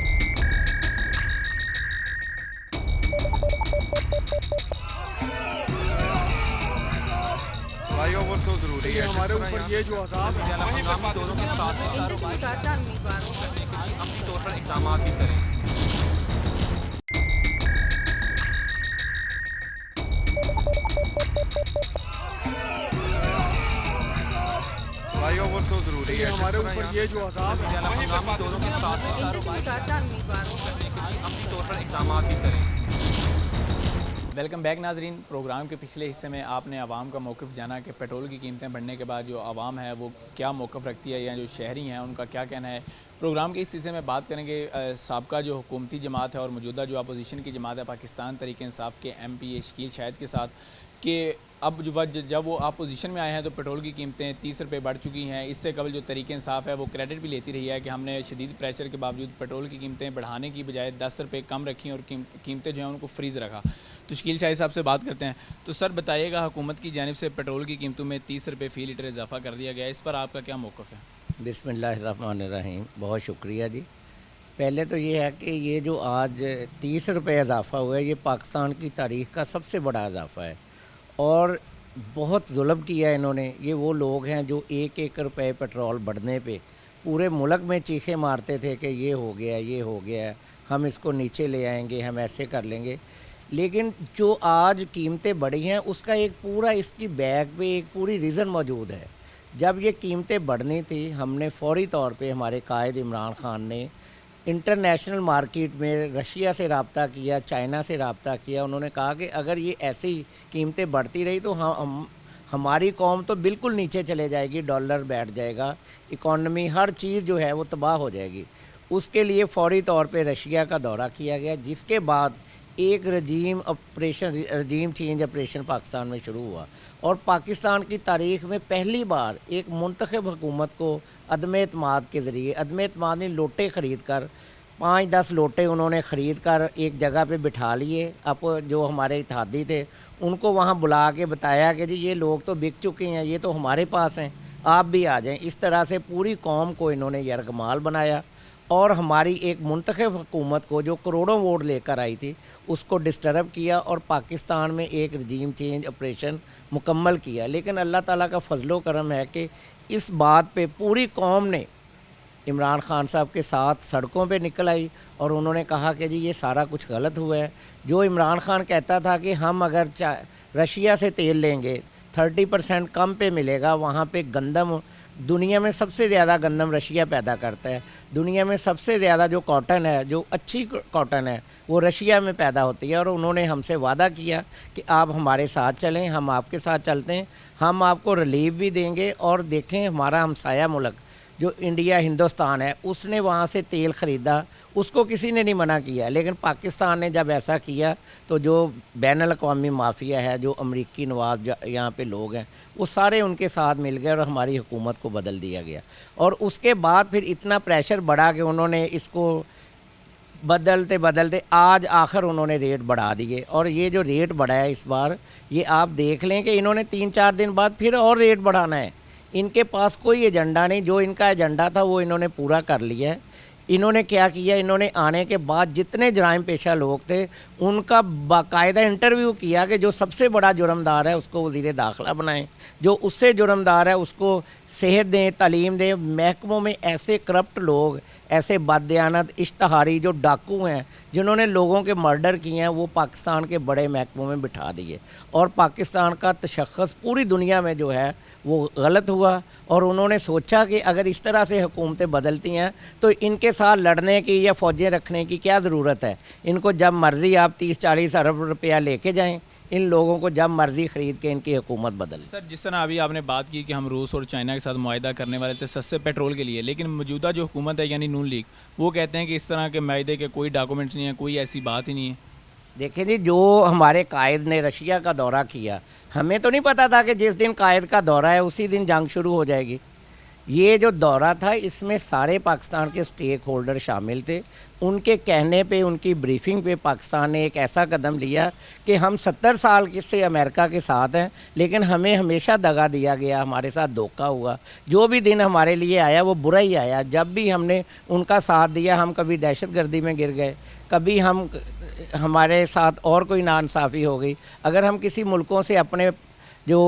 फ्लाईओवर तो ज़रूरी है हमारे ऊपर। ये जो आज़ाद हंगामी दौरों के साथ कारोबार करने के लिए अमली तौर पर इक़दाम भी करें। फ्लाईओवर तो ज़रूरी है हमारे ऊपर। ये जो आज़ाद हंगामी दौरों के साथ कारोबार करने के लिए अमली तौर पर इक़दाम भी करें। वेलकम बैक नाजरीन। प्रोग्राम के पिछले हिस्से में आपने आवाम का मौक़िफ़ जाना कि पेट्रोल की कीमतें बढ़ने के बाद जो आवाम है वो क्या मौक़िफ़ रखती है, या जो शहरी हैं उनका क्या कहना है। प्रोग्राम के इस हिस्से में बात करेंगे साबका जो हुकूमती जमात है और मौजूदा जो अपोजिशन की जमात है पाकिस्तान तहरीक इंसाफ के MP शकील शाहिद के साथ, कि अब जब वो अपोजिशन में आए हैं तो पेट्रोल की कीमतें 30 रुपये बढ़ चुकी हैं। इससे कबल जो तहरीक इंसाफ है वो क्रेडिट भी लेती रही है कि हमने शदीद प्रेशर के बावजूद पेट्रोल की कीमतें बढ़ाने की बजाय 10 रुपये कम रखी और कीमतें जो हैं उनको फ्रीज़ रखा। तो शकील शाहिद साहब से बात करते हैं। तो सर बताइएगा, हुकूमत की जानिब से पेट्रोल की कीमतों में 30 रुपये फ़ी लीटर इजाफ़ा कर दिया गया, इस पर आपका क्या मौक़िफ़ है? बिस्मिल्लाहिर्रहमानिर्रहीम। बहुत शुक्रिया जी। पहले तो ये है कि ये जो आज 30 रुपये इजाफ़ा हुआ है, ये पाकिस्तान की तारीख़ का सबसे बड़ा इजाफ़ा है और बहुत जुल्म किया है इन्होंने। ये वो लोग हैं जो 1-1 रुपये पेट्रोल बढ़ने पे पूरे मुल्क में चीखें मारते थे कि ये हो गया, ये हो गया, हम इसको नीचे ले आएंगे, हम ऐसे कर लेंगे। लेकिन जो आज कीमतें बढ़ी हैं उसका एक पूरा इसकी बैक पे एक पूरी रीज़न मौजूद है। जब ये कीमतें बढ़नी थी, हमने फौरी तौर पे हमारे कायद इमरान खान ने इंटरनेशनल मार्केट में रशिया से रब्ता किया, चाइना से रब्ता किया। उन्होंने कहा कि अगर ये ऐसी कीमतें बढ़ती रही तो हमारी कौम तो बिल्कुल नीचे चले जाएगी, डॉलर बैठ जाएगा, इकॉनमी हर चीज़ जो है वो तबाह हो जाएगी। उसके लिए फौरी तौर पे रशिया का दौरा किया गया, जिसके बाद एक रजीम चेंज ऑपरेशन पाकिस्तान में शुरू हुआ और पाकिस्तान की तारीख़ में पहली बार एक मुंतखब हुकूमत को अदम एतमाद के ज़रिए, अदम एतमाद ने लोटे ख़रीद कर 5-10 लोटे उन्होंने ख़रीद कर एक जगह पे बिठा लिए। अब जो हमारे इत्तेहादी थे उनको वहाँ बुला के बताया कि जी ये लोग तो बिक चुके हैं, ये तो हमारे पास हैं, आप भी आ जाएं। इस तरह से पूरी कौम को इन्होंने यरगमाल बनाया और हमारी एक मुंतखब हुकूमत को जो करोड़ों वोट लेकर आई थी उसको डिस्टर्ब किया और पाकिस्तान में एक रजीम चेंज ऑपरेशन मुकम्मल किया। लेकिन अल्लाह ताला का फजलो करम है कि इस बात पे पूरी कौम ने इमरान खान साहब के साथ सड़कों पे निकल आई और उन्होंने कहा कि जी ये सारा कुछ गलत हुआ है। जो इमरान खान कहता था कि हम अगर रशिया से तेल लेंगे 30% कम पे मिलेगा, वहाँ पे गंदम दुनिया में सबसे ज़्यादा गंदम रशिया पैदा करता है। दुनिया में सबसे ज़्यादा जो कॉटन है, जो अच्छी कॉटन है, वो रशिया में पैदा होती है। और उन्होंने हमसे वादा किया कि आप हमारे साथ चलें, हम आपके साथ चलते हैं, हम आपको रिलीफ भी देंगे। और देखें, हमारा हमसाया मुल्क जो इंडिया हिंदुस्तान है, उसने वहाँ से तेल ख़रीदा, उसको किसी ने नहीं मना किया। लेकिन पाकिस्तान ने जब ऐसा किया तो जो बैनुल अक़वामी माफिया है, जो अमरीकी नवाज यहाँ पे लोग हैं, वो सारे उनके साथ मिल गए और हमारी हुकूमत को बदल दिया गया। और उसके बाद फिर इतना प्रेशर बढ़ा कि उन्होंने इसको बदलते बदलते आज आखिर उन्होंने रेट बढ़ा दिए। और ये जो रेट बढ़ा है इस बार, ये आप देख लें कि इन्होंने 3-4 दिन बाद फिर और रेट बढ़ाना है। इनके पास कोई एजेंडा नहीं, जो इनका एजेंडा था वो इन्होंने पूरा कर लिया है। इन्होंने क्या किया, इन्होंने आने के बाद जितने जराइम पेशा लोग थे उनका बाकायदा इंटरव्यू किया कि जो सबसे बड़ा जुर्मदार है उसको वज़ीर दाखिला बनाएं, जो उससे जुर्मदार है उसको सेहत दें, तालीम दें। महकमों में ऐसे करप्ट लोग, ऐसे बददियानत इश्तहारी जो डाकू हैं, जिन्होंने लोगों के मर्डर किए हैं, वो पाकिस्तान के बड़े महकमों में बिठा दिए। और पाकिस्तान का तशख़्ख़ुस पूरी दुनिया में जो है वो गलत हुआ। और उन्होंने सोचा कि अगर इस तरह से हुकूमतें बदलती हैं तो इनके साथ लड़ने की या फ़ौजें रखने की क्या ज़रूरत है। इनको जब मर्ज़ी आप 30-40 अरब रुपया लेके जाएं, इन लोगों को जब मर्ज़ी ख़रीद के इनकी हुकूमत बदल। सर, जिस तरह अभी आपने बात की कि हम रूस और चाइना के साथ मुआहदा करने वाले थे सस्ते पेट्रोल के लिए, लेकिन मौजूदा जो हुकूमत है यानी नून लीग, वो कहते हैं कि इस तरह के माहदे के कोई डॉक्यूमेंट्स नहीं है, कोई ऐसी बात ही नहीं है। देखें जी, जो हमारे कायद ने रशिया का दौरा किया, हमें तो नहीं पता था कि जिस दिन कायद का दौरा है उसी दिन जंग शुरू हो जाएगी। ये जो दौरा था इसमें सारे पाकिस्तान के स्टेक होल्डर शामिल थे। उनके कहने पे, उनकी ब्रीफिंग पे पाकिस्तान ने एक ऐसा कदम लिया कि हम 70 साल से अमेरिका के साथ हैं, लेकिन हमें हमेशा दगा दिया गया, हमारे साथ धोखा हुआ। जो भी दिन हमारे लिए आया वो बुरा ही आया। जब भी हमने उनका साथ दिया, हम कभी दहशतगर्दी में गिर गए, कभी हमारे साथ और कोई नाइंसाफ़ी हो गई। अगर हम किसी मुल्कों से अपने जो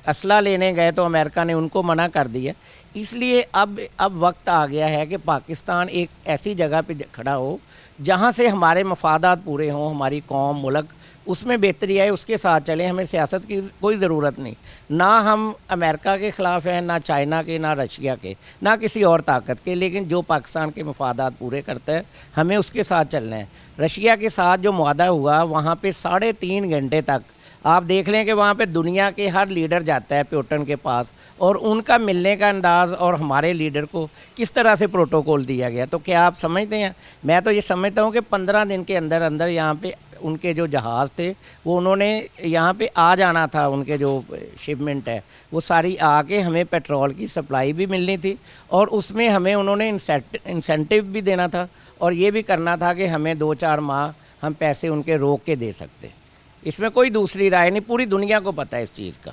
असला लेने गए तो अमेरिका ने उनको मना कर दिया। इसलिए अब वक्त आ गया है कि पाकिस्तान एक ऐसी जगह पे खड़ा हो जहाँ से हमारे मफादात पूरे हों, हमारी कौम, मुल्क उसमें बेहतरी आए, उसके साथ चलें। हमें सियासत की कोई ज़रूरत नहीं। ना हम अमेरिका के ख़िलाफ़ हैं, ना चाइना के, ना रशिया के, ना किसी और ताकत के, लेकिन जो पाकिस्तान के मफादात पूरे करता है हमें उसके साथ चलना है। रशिया के साथ जो मुआहदा हुआ, वहाँ पे 3.5 घंटे तक आप देख लें कि वहाँ पे दुनिया के हर लीडर जाता है पुतिन के पास, और उनका मिलने का अंदाज़ और हमारे लीडर को किस तरह से प्रोटोकॉल दिया गया। तो क्या आप समझते हैं, मैं तो ये समझता हूँ कि 15 दिन के अंदर अंदर यहाँ पे उनके जो जहाज़ थे वो उन्होंने यहाँ पे आ जाना था। उनके जो शिपमेंट है वो सारी आके हमें पेट्रोल की सप्लाई भी मिलनी थी, और उसमें हमें उन्होंने इंसेंटिव भी देना था, और ये भी करना था कि हमें 2-4 माह हम पैसे उनके रोक के दे सकते। इसमें कोई दूसरी राय नहीं, पूरी दुनिया को पता है इस चीज़ का।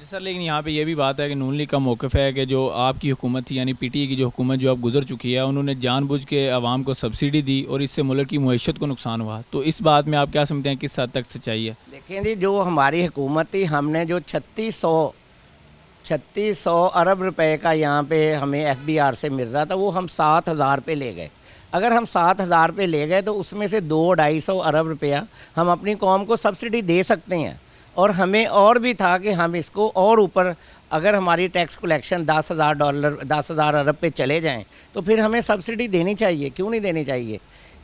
सर, लेकिन यहाँ पे ये भी बात है कि नून लीग का मौक़िफ़ है कि जो आपकी हुकूमत थी यानी पीटीआई की जो हुकूमत जो अब गुजर चुकी है, उन्होंने जानबूझ के आवाम को सब्सिडी दी और इससे मुल्क की मईशत को नुकसान हुआ। तो इस बात में आप क्या समझते हैं, किस हद तक सच्चाई है? देखें जी, जो हमारी हुकूमत थी, हमने जो 3600 अरब रुपए का यहाँ पे हमें FBR से मिल रहा था, वो हम 7000 पे ले गए। अगर हम 7000 पे ले गए तो उसमें से 200-250 अरब रुपया हम अपनी कौम को सब्सिडी दे सकते हैं। और हमें और भी था कि हम इसको और ऊपर, अगर हमारी टैक्स कलेक्शन $10,000 अरब पे चले जाएं तो फिर हमें सब्सिडी देनी चाहिए। क्यों नहीं देनी चाहिए?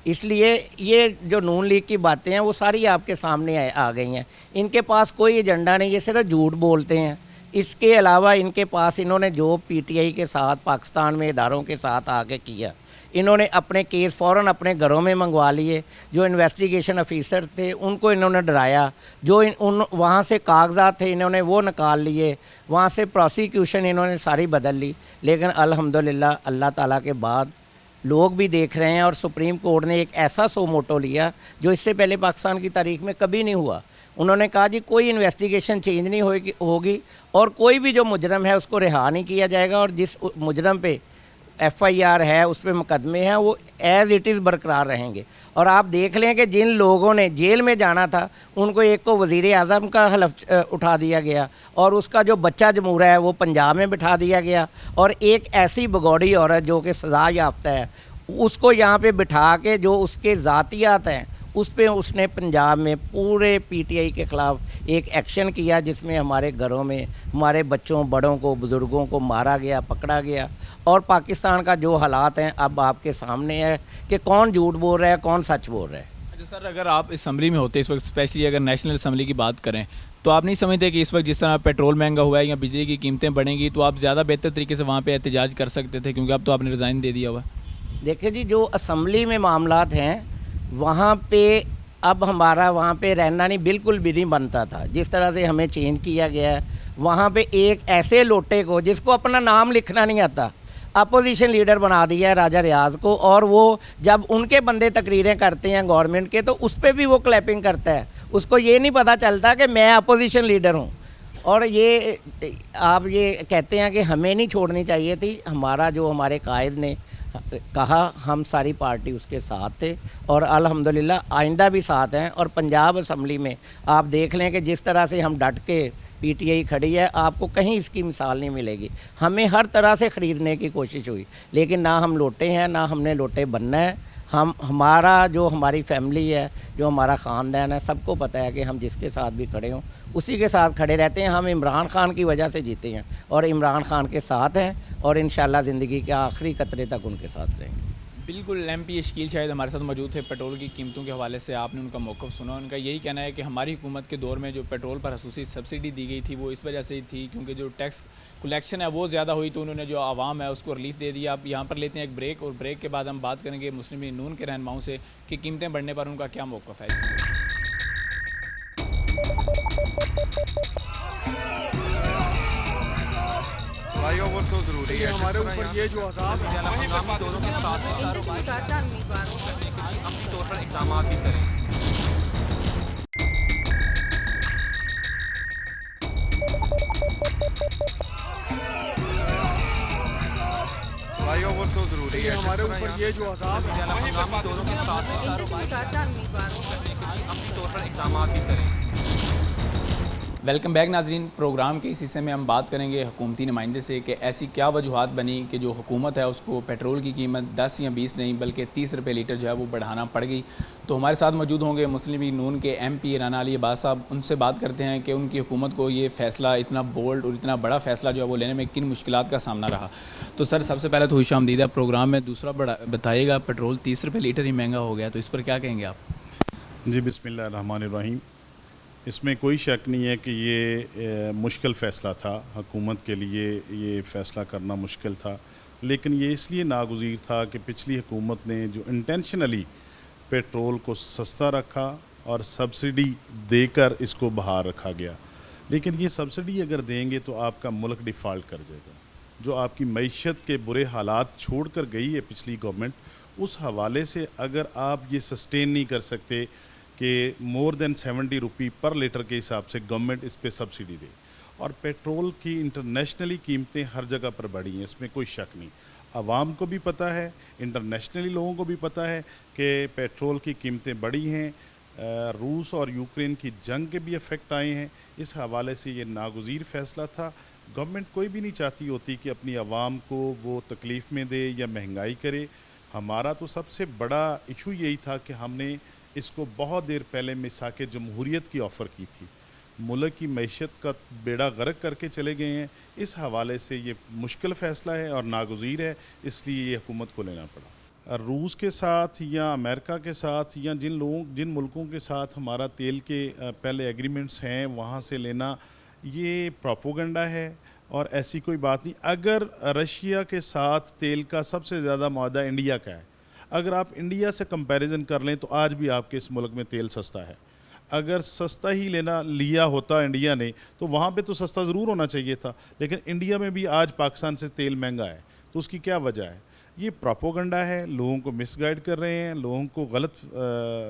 इसलिए ये जो नून लीग की बातें हैं वो सारी आपके सामने आ गई हैं। इनके पास कोई एजेंडा नहीं, ये सिर्फ झूठ बोलते हैं। इसके अलावा इनके पास, इन्होंने जो पीटीआई के साथ पाकिस्तान में इदारों के साथ आके किया, इन्होंने अपने केस फ़ौरन अपने घरों में मंगवा लिए। जो इन्वेस्टिगेशन ऑफिसर थे उनको इन्होंने डराया, जो वहाँ से कागजात थे इन्होंने वो निकाल लिए, वहाँ से प्रोसिक्यूशन इन्होंने सारी बदल ली। लेकिन अल्हम्दुलिल्लाह अल्लाह ताला के बाद लोग भी देख रहे हैं, और सुप्रीम कोर्ट ने एक ऐसा सो मोटो लिया जो इससे पहले पाकिस्तान की तारीख में कभी नहीं हुआ। उन्होंने कहा जी कोई इन्वेस्टिगेशन चेंज नहीं होगी और कोई भी जो मुजरम है उसको रिहा नहीं किया जाएगा, और जिस मुजरम पे FIR है, उस पर मुकदमे हैं, वो एज़ इट इज़ बरकरार रहेंगे। और आप देख लें कि जिन लोगों ने जेल में जाना था उनको एक को वज़ीर आज़म का हलफ उठा दिया गया, और उसका जो बच्चा जमूरा है वो पंजाब में बिठा दिया गया, और एक ऐसी बगौड़ी औरत जो कि सज़ा याफ्ता है उसको यहाँ पे बिठा के जो उसके ज़ातियात हैं उस पे उसने पंजाब में पूरे पीटीआई के ख़िलाफ़ एक एक्शन किया, जिसमें हमारे घरों में हमारे बच्चों, बड़ों को, बुज़ुर्गों को मारा गया, पकड़ा गया। और पाकिस्तान का जो हालात हैं अब आपके सामने है कि कौन झूठ बोल रहा है, कौन सच बोल रहा है। अच्छा सर, अगर आप असम्बली में होते इस वक्त, स्पेशली अगर नेशनल असम्बली की बात करें, तो आप नहीं समझते कि इस वक्त जिस तरह पेट्रोल महंगा हुआ है या बिजली की कीमतें बढ़ेंगी, तो आप ज़्यादा बेहतर तरीके से वहाँ पे एहतजाज कर सकते थे, क्योंकि अब तो आपने रिज़ाइन दे दिया हुआ है। देखिए जी, जो असम्बली में मामलात हैं वहाँ पे अब हमारा वहाँ पे रहना नहीं, बिल्कुल भी नहीं बनता था। जिस तरह से हमें चेंज किया गया है, वहाँ पे एक ऐसे लोटे को जिसको अपना नाम लिखना नहीं आता, अपोजिशन लीडर बना दिया है राजा रियाज को। और वो जब उनके बंदे तकरीरें करते हैं गवर्नमेंट के, तो उस पर भी वो क्लैपिंग करता है। उसको ये नहीं पता चलता कि मैं अपोजिशन लीडर हूँ। और ये आप ये कहते हैं कि हमें नहीं छोड़नी चाहिए थी, हमारा जो हमारे कायद ने कहा, हम सारी पार्टी उसके साथ थे और अल्हम्दुलिल्लाह आइंदा भी साथ हैं। और पंजाब असम्बली में आप देख लें कि जिस तरह से हम डट के पीटीआई खड़ी है, आपको कहीं इसकी मिसाल नहीं मिलेगी। हमें हर तरह से ख़रीदने की कोशिश हुई, लेकिन ना हम लोटे हैं, ना हमने लोटे बनना है। हमारा जो हमारी फैमिली है, जो हमारा ख़ानदान है, सबको पता है कि हम जिसके साथ भी खड़े हों उसी के साथ खड़े रहते हैं। हम इमरान खान की वजह से जीते हैं और इमरान खान के साथ हैं और इंशाल्लाह ज़िंदगी के आखिरी कतरे तक उनके साथ रहेंगे। बिल्कुल, एमपी शकील शाहिद हमारे साथ मौजूद थे। पेट्रोल की कीमतों के हवाले से आपने उनका मौक़िफ़ सुना। उनका यही कहना है कि हमारी हुकूमत के दौर में जो पेट्रोल पर खसूसी सब्सिडी दी गई थी वो इस वजह से ही थी क्योंकि जो टैक्स कलेक्शन है वो ज़्यादा हुई, तो उन्होंने जो आवाम है उसको रिलीफ दे दिया। आप यहाँ पर लेते हैं एक ब्रेक, और ब्रेक के बाद हम बात करेंगे मुस्लिम लीग नून के रहनुमाओं से कि कीमतें बढ़ने पर उनका क्या मौक़िफ़ है। फ्लाईओवर तो ज़रूरी है, हमारे ऊपर ये जो अज़ाब है, मकामी दौरों के साथ कारोबार करने के लिए अमली तौर पर इक़दाम भी करें। फ्लाईओवर तो ज़रूरी है, हमारे ऊपर ये जो अज़ाब है, मकामी दौरों के साथ कारोबार करने के लिए अमली तौर पर इक़दाम भी करें। वेलकम बैक नाजरीन। प्रोग्राम के इस हिस्से में हम बात करेंगे हुकूमती नुमाइंदे से कि ऐसी क्या वजूहात बनी कि जो हुकूमत है उसको पेट्रोल की कीमत 10 या 20 नहीं बल्कि 30 रुपये लीटर जो है वो बढ़ाना पड़ गई। तो हमारे साथ मौजूद होंगे मुस्लिम लीग नून के MP राना अली अब्बास साहब। उनसे बात करते हैं कि उनकी हुकूमत को ये फ़ैसला, इतना बोल्ड और इतना बड़ा फ़ैसला जो है वो लेने में किन मुश्किलात का सामना रहा। तो सर, सबसे पहले तो खुश आमदीद प्रोग्राम में। दूसरा बताइएगा, पेट्रोल 30 रुपये लीटर ही महंगा हो गया, तो इस पर क्या कहेंगे आप? जी, बिस्मिल्लाहिर्रहमानिर्रहीम। इसमें कोई शक नहीं है कि ये मुश्किल फ़ैसला था, हुकूमत के लिए ये फ़ैसला करना मुश्किल था, लेकिन ये इसलिए नागुज़ीर था कि पिछली हुकूमत ने जो इंटेंशनली पेट्रोल को सस्ता रखा और सब्सिडी देकर इसको बाहर रखा गया। लेकिन ये सब्सिडी अगर देंगे तो आपका मुल्क डिफ़ॉल्ट कर जाएगा। जो आपकी मईशत के बुरे हालात छोड़ कर गई है पिछली गवर्नमेंट, उस हवाले से अगर आप ये सस्टेन नहीं कर सकते कि मोर देन 70 रुपये पर लीटर के हिसाब से गवर्नमेंट इस पे सब्सिडी दे, और पेट्रोल की इंटरनेशनली कीमतें हर जगह पर बढ़ी हैं, इसमें कोई शक नहीं। आवाम को भी पता है, इंटरनेशनली लोगों को भी पता है कि पेट्रोल की कीमतें बढ़ी हैं। रूस और यूक्रेन की जंग के भी इफ़ेक्ट आए हैं। इस हवाले से ये नागुज़ीर फ़ैसला था। गवर्नमेंट कोई भी नहीं चाहती होती कि अपनी आवाम को वो तकलीफ़ में दे या महंगाई करे। हमारा तो सबसे बड़ा इशू यही था कि हमने इसको बहुत देर पहले मिसाक जमहूरियत की ऑफ़र की थी। मुल्क की मैशत का बेड़ा गर्क करके चले गए हैं। इस हवाले से ये मुश्किल फ़ैसला है और नागुज़ीर है, इसलिए ये हुकूमत को लेना पड़ा। रूस के साथ या अमेरिका के साथ या जिन मुल्कों के साथ हमारा तेल के पहले एग्रीमेंट्स हैं वहाँ से लेना, ये प्रोपोगंडा है और ऐसी कोई बात नहीं। अगर रशिया के साथ तेल का सबसे ज़्यादा मुआहदा इंडिया का है, अगर आप इंडिया से कंपैरिजन कर लें तो आज भी आपके इस मुल्क में तेल सस्ता है। अगर सस्ता ही लिया होता इंडिया ने तो वहाँ पे तो सस्ता ज़रूर होना चाहिए था, लेकिन इंडिया में भी आज पाकिस्तान से तेल महंगा है, तो उसकी क्या वजह है? ये प्रोपोगंडा है, लोगों को मिसगाइड कर रहे हैं, लोगों को गलत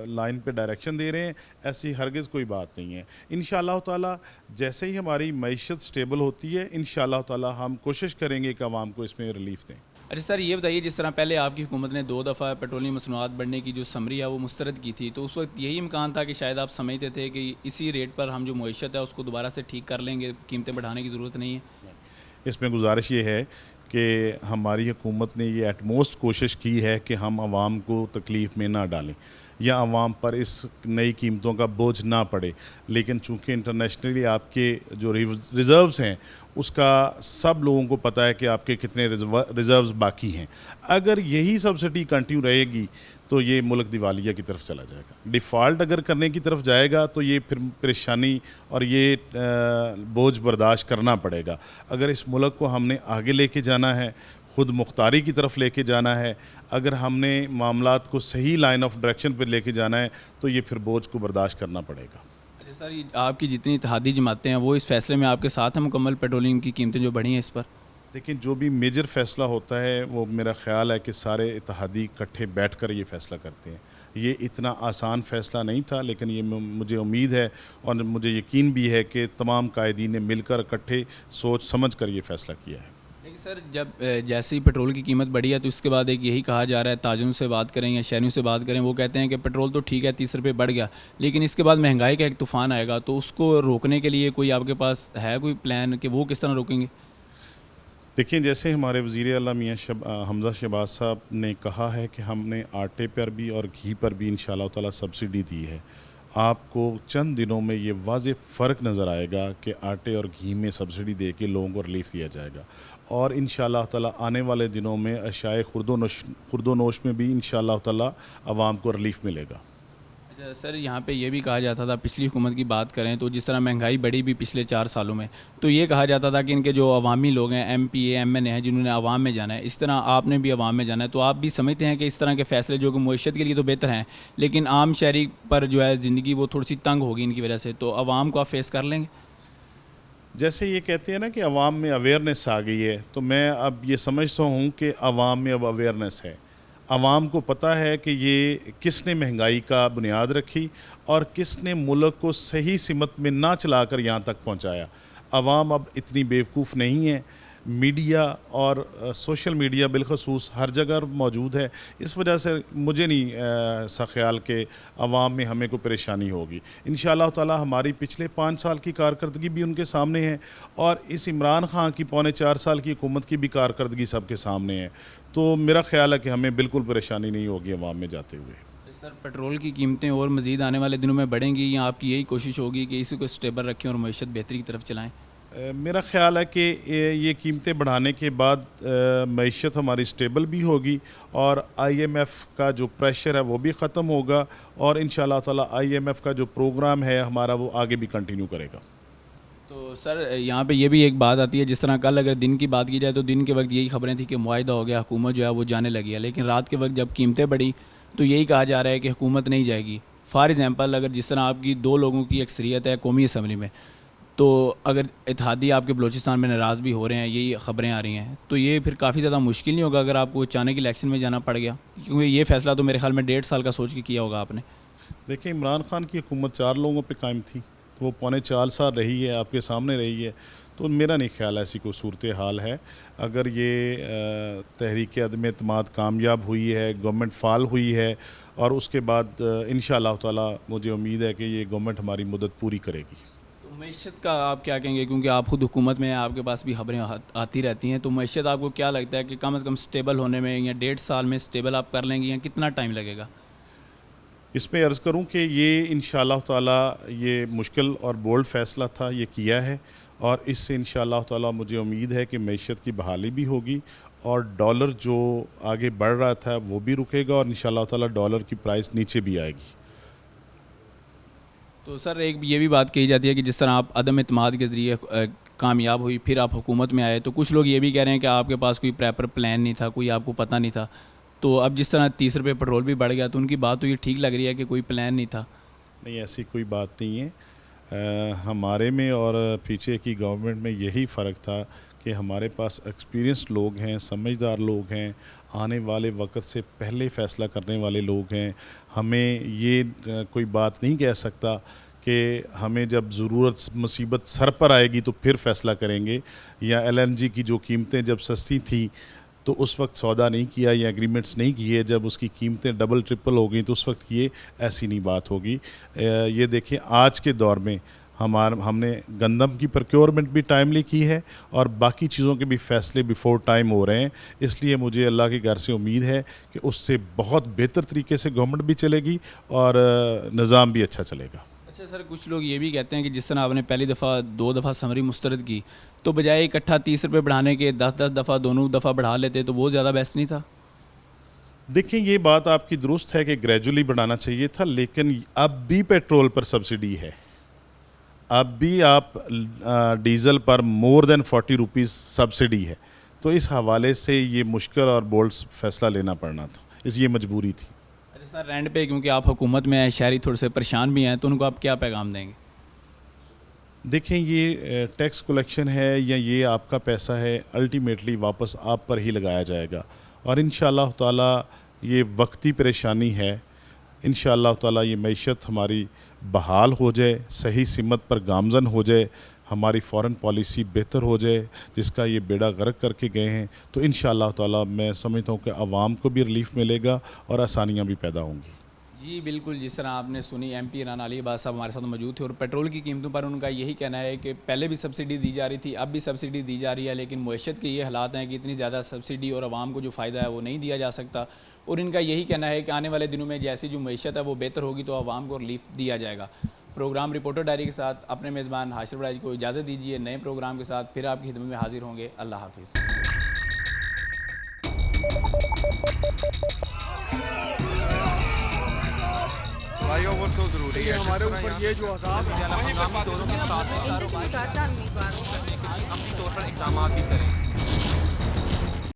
लाइन पे डायरेक्शन दे रहे हैं। ऐसी हरगिज़ कोई बात नहीं है। इंशाअल्लाह ताला जैसे ही हमारी मईशत स्टेबल होती है, इंशाअल्लाह ताला हम कोशिश करेंगे कि आवाम को इसमें रिलीफ दें। अच्छा सर, ये बताइए, जिस तरह पहले आपकी हुकूमत ने 2 दफ़ा पेट्रोलियम मसनूआत बढ़ने की जो समरी है वो मुस्तरद की थी, तो उस वक्त यही इम्कान था कि शायद आप समझते थे कि इसी रेट पर हम जो मईशत है उसको दोबारा से ठीक कर लेंगे, कीमतें बढ़ाने की ज़रूरत नहीं है? इसमें गुजारिश ये है कि हमारी हुकूमत ने ये एटमोस्ट कोशिश की है कि हम आवाम को तकलीफ़ में ना डालें या आवाम पर इस नई कीमतों का बोझ ना पड़े। लेकिन चूँकि इंटरनेशनली आपके जो रिज़र्व्स हैं उसका सब लोगों को पता है कि आपके कितने रिज़र्व्स बाकी हैं। अगर यही सब्सिडी कंटिन्यू रहेगी तो ये मुल्क दिवालिया की तरफ चला जाएगा। डिफ़ॉल्ट अगर करने की तरफ जाएगा तो ये फिर परेशानी और ये बोझ बर्दाश्त करना पड़ेगा। अगर इस मुल्क को हमने आगे लेके जाना है, ख़ुद मुख्तारी की तरफ लेके जाना है, अगर हमने मामलात को सही लाइन ऑफ डायरेक्शन पर लेके जाना है तो ये फिर बोझ को बर्दाश्त करना पड़ेगा। अच्छा सर, ये आपकी जितनी इत्तेहादी जमातें हैं वो इस फैसले में आपके साथ हैं मुकम्मल? पेट्रोलियम की कीमतें जो बढ़ी हैं इस पर लेकिन जो भी मेजर फ़ैसला होता है वो मेरा ख़्याल है कि सारे इत्तेहादी इकट्ठे बैठ कर ये फ़ैसला करते हैं। ये इतना आसान फ़ैसला नहीं था, लेकिन ये मुझे उम्मीद है और मुझे यकीन भी है कि तमाम कायदीन ने मिलकर इकट्ठे सोच समझ कर ये फ़ैसला किया है। लेकिन सर, जब जैसे ही पेट्रोल की कीमत बढ़ी है तो उसके बाद एक यही कहा जा रहा है, ताजरों से बात करें या शहरियों से बात करें, वो कहते हैं कि पेट्रोल तो ठीक है 30 रुपये बढ़ गया, लेकिन इसके बाद महंगाई का एक तूफ़ान आएगा, तो उसको रोकने के लिए कोई आपके पास है कोई प्लान कि वो किस तरह रोकेंगे? देखिए, जैसे हमारे वज़ीर आला मियाँ हमज़ा शहबाज साहब ने कहा है कि हमने आटे पर भी और घी पर भी इंशाअल्लाह ताला सब्सिडी दी है। आपको चंद दिनों में ये वाज़ेह फ़र्क नज़र आएगा कि आटे और घी में सब्सिडी दे के लोगों को रिलीफ़ दिया जाएगा और इंशाअल्लाह ताला आने वाले दिनों में अशाए खुर्दोनोश में भी इंशाअल्लाह ताला आवाम को रिलीफ़ मिलेगा। अच्छा सर, यहाँ पे ये भी कहा जाता था, पिछली हुकूमत की बात करें तो जिस तरह महंगाई बढ़ी भी पिछले 4 सालों में, तो ये कहा जाता था कि इनके जो अवामी लोग हैं, MP MN हैं, जिन्होंने आवाम में जाना है, इस तरह आपने भी आवाम में जाना है, तो आप भी समझते हैं कि इस तरह के फ़ैसले जो कि मईशत के लिए तो बेहतर हैं, लेकिन आम शहरी पर जो है ज़िंदगी वो थोड़ी सी तंग होगी इनकी वजह से, तो आवाम को आप फेस कर लेंगे? जैसे ये कहते हैं ना कि आवाम में अवेयरनेस आ गई है, तो मैं अब ये समझता हूँ कि आवाम में अब अवेयरनेस है। आवाम को पता है कि ये किसने महंगाई का बुनियाद रखी और किसने मुल्क को सही सिमत में ना चलाकर यहाँ तक पहुँचाया। आवाम अब इतनी बेवकूफ़ नहीं है। मीडिया और सोशल मीडिया बिलखसूस हर जगह मौजूद है। इस वजह से मुझे नहीं सा ख्याल कि आवाम में हमें कोई परेशानी होगी। इंशाअल्लाह ताला हमारी पिछले 5 साल की कारकर्दगी भी उनके सामने है और इस इमरान खान की 4.25 साल की हुकूमत की भी कारकर्दगी सबके सामने है। तो मेरा ख्याल है कि हमें बिल्कुल परेशानी नहीं होगी आवाम में जाते हुए। सर, पेट्रोल की कीमतें और मज़ीद आने वाले दिनों में बढ़ेंगी या आपकी यही कोशिश होगी कि इसी को स्टेबल रखें और मईशत बेहतरी की तरफ चलाएँ? मेरा ख्याल है कि ये कीमतें बढ़ाने के बाद मईशत हमारी स्टेबल भी होगी और IMF का जो प्रेशर है वो भी ख़त्म होगा और इंशाअल्लाह ताला IMF का जो प्रोग्राम है हमारा वो आगे भी कंटिन्यू करेगा। तो सर, यहाँ पे ये भी एक बात आती है, जिस तरह कल अगर दिन की बात की जाए तो दिन के वक्त यही खबरें थी कि मुआहिदा हो गया, हुकूमत जो है वो जाने लगी है, लेकिन रात के वक्त जब कीमतें बढ़ी तो यही कहा जा रहा है कि हुकूमत नहीं जाएगी। फॉर एग्ज़ाम्पल, अगर जिस तरह आपकी 2 लोगों की अक्सरियत है कौमी असम्बली में, तो अगर इत्तेहादी आपके बलूचिस्तान में नाराज़ भी हो रहे हैं, यही ख़बरें आ रही हैं, तो ये फिर काफ़ी ज़्यादा मुश्किल नहीं होगा अगर आपको अचानक इलेक्शन में जाना पड़ गया? क्योंकि ये फ़ैसला तो मेरे ख्याल में 1.5 साल का सोच के किया होगा आपने। देखिए, इमरान खान की हुकूमत 4 लोगों पे कायम थी, तो वो 4.25 साल रही है, आपके सामने रही है, तो मेरा नहीं ख्याल ऐसी कोई सूरत हाल है। अगर ये तहरीक अदम एतमाद कामयाब हुई है, गवर्नमेंट फाल हुई है और उसके बाद इंशाअल्लाह ताला मुझे उम्मीद है कि ये गवर्नमेंट हमारी मदद पूरी करेगी। मईशत का आप क्या कहेंगे, क्योंकि आप खुद हुकूमत में हैं, आपके पास भी खबरें आती रहती हैं, तो मईशत आपको क्या लगता है कि कम से कम स्टेबल होने में या 1.5 साल में स्टेबल आप कर लेंगे या कितना टाइम लगेगा? इसमें अर्ज़ करूं कि ये इंशाअल्लाह ताला ये मुश्किल और बोल्ड फ़ैसला था, ये किया है और इससे इंशाअल्लाह ताला मुझे उम्मीद है कि मईशत की बहाली भी होगी और डॉलर जो आगे बढ़ रहा था वो भी रुकेगा और इंशाअल्लाह ताला डॉलर की प्राइस नीचे भी आएगी। तो सर, एक ये भी बात कही जाती है कि जिस तरह आप अदम एतमाद के ज़रिए कामयाब हुई, फिर आप हुकूमत में आए, तो कुछ लोग ये भी कह रहे हैं कि आपके पास कोई प्रॉपर प्लान नहीं था, कोई आपको पता नहीं था, तो अब जिस तरह 30 रुपये पेट्रोल भी बढ़ गया, तो उनकी बात तो ये ठीक लग रही है कि कोई प्लान नहीं था। नहीं, ऐसी कोई बात नहीं है। हमारे में और पीछे की गवर्नमेंट में यही फ़र्क था कि हमारे पास एक्सपीरियंस्ड लोग हैं, समझदार लोग हैं, आने वाले वक्त से पहले फ़ैसला करने वाले लोग हैं। हमें ये कोई बात नहीं कह सकता कि हमें जब ज़रूरत मुसीबत सर पर आएगी तो फिर फ़ैसला करेंगे, या LNG की जो कीमतें जब सस्ती थी तो उस वक्त सौदा नहीं किया या एग्रीमेंट्स नहीं किए, जब उसकी कीमतें डबल ट्रिपल हो गई तो उस वक्त ये ऐसी नहीं बात होगी। ये देखें, आज के दौर में हमने गंदम की प्रोक्योरमेंट भी टाइमली की है और बाकी चीज़ों के भी फैसले बिफोर टाइम हो रहे हैं। इसलिए मुझे अल्लाह के घर से उम्मीद है कि उससे बहुत बेहतर तरीके से गवर्नमेंट भी चलेगी और निज़ाम भी अच्छा चलेगा। अच्छा सर, कुछ लोग ये भी कहते हैं कि जिस तरह आपने पहली दफ़ा 2 दफ़ा समरी मुस्तरद की, तो बजाय इकट्ठा 30 रुपये बढ़ाने के 10-10 दफ़ा दोनों दफ़ा बढ़ा लेते तो वो ज़्यादा बेस्ट नहीं था? देखिए, ये बात आपकी दुरुस्त है कि ग्रेजुअली बढ़ाना चाहिए था, लेकिन अब भी पेट्रोल पर सब्सिडी है। अब भी आप डीज़ल पर मोर देन 40 रुपीज़ सब्सिडी है। तो इस हवाले से ये मुश्किल और बोल्ड फैसला लेना पड़ना था, ये मजबूरी थी। अच्छा सर, रेंट पे क्योंकि आप हुकूमत में हैं, शहरी थोड़े से परेशान भी हैं, तो उनको आप क्या पैगाम देंगे? देखें, ये टैक्स कलेक्शन है या ये आपका पैसा है, अल्टीमेटली वापस आप पर ही लगाया जाएगा और इंशाअल्लाह ताला ये वक्ती परेशानी है। इंशाअल्लाह ताला ये मईशत हमारी बहाल हो जाए, सही सिमत पर गामजन हो जाए, हमारी फ़ॉरेन पॉलिसी बेहतर हो जाए, जिसका ये बेड़ा गर्क करके गए हैं, तो इंशाअल्लाह ताला मैं समझता हूँ कि आवाम को भी रिलीफ मिलेगा और आसानियाँ भी पैदा होंगी। जी बिल्कुल, जिस तरह आपने सुनी MP राना अली अब्बास साहब हमारे साथ मौजूद थे और पेट्रोल की कीमतों पर उनका यही कहना है कि पहले भी सब्सिडी दी जा रही थी, अब भी सब्सिडी दी जा रही है, लेकिन मईशत के ये हालात हैं कि इतनी ज़्यादा सब्सिडी और आवाम को जो फ़ायदा है वो नहीं दिया जा सकता। और इनका यही कहना है कि आने वाले दिनों में जैसी जो मईशत है वो बेहतर होगी तो आवाम को रिलीफ दिया जाएगा। प्रोग्राम रिपोर्टर डायरी के साथ अपने मेज़बान हाशिर बड़ाई को इजाज़त दीजिए। नए प्रोग्राम के साथ फिर आपकी खिदमत में हाजिर होंगे। अल्लाह हाफिज़। फ्लाईओवर तो ज़रूरी है, हमारे ऊपर ये जो अज़ाब है दोनों के साथ कारोबार करने के लिए अपनी तौर पर इक़दाम भी करें।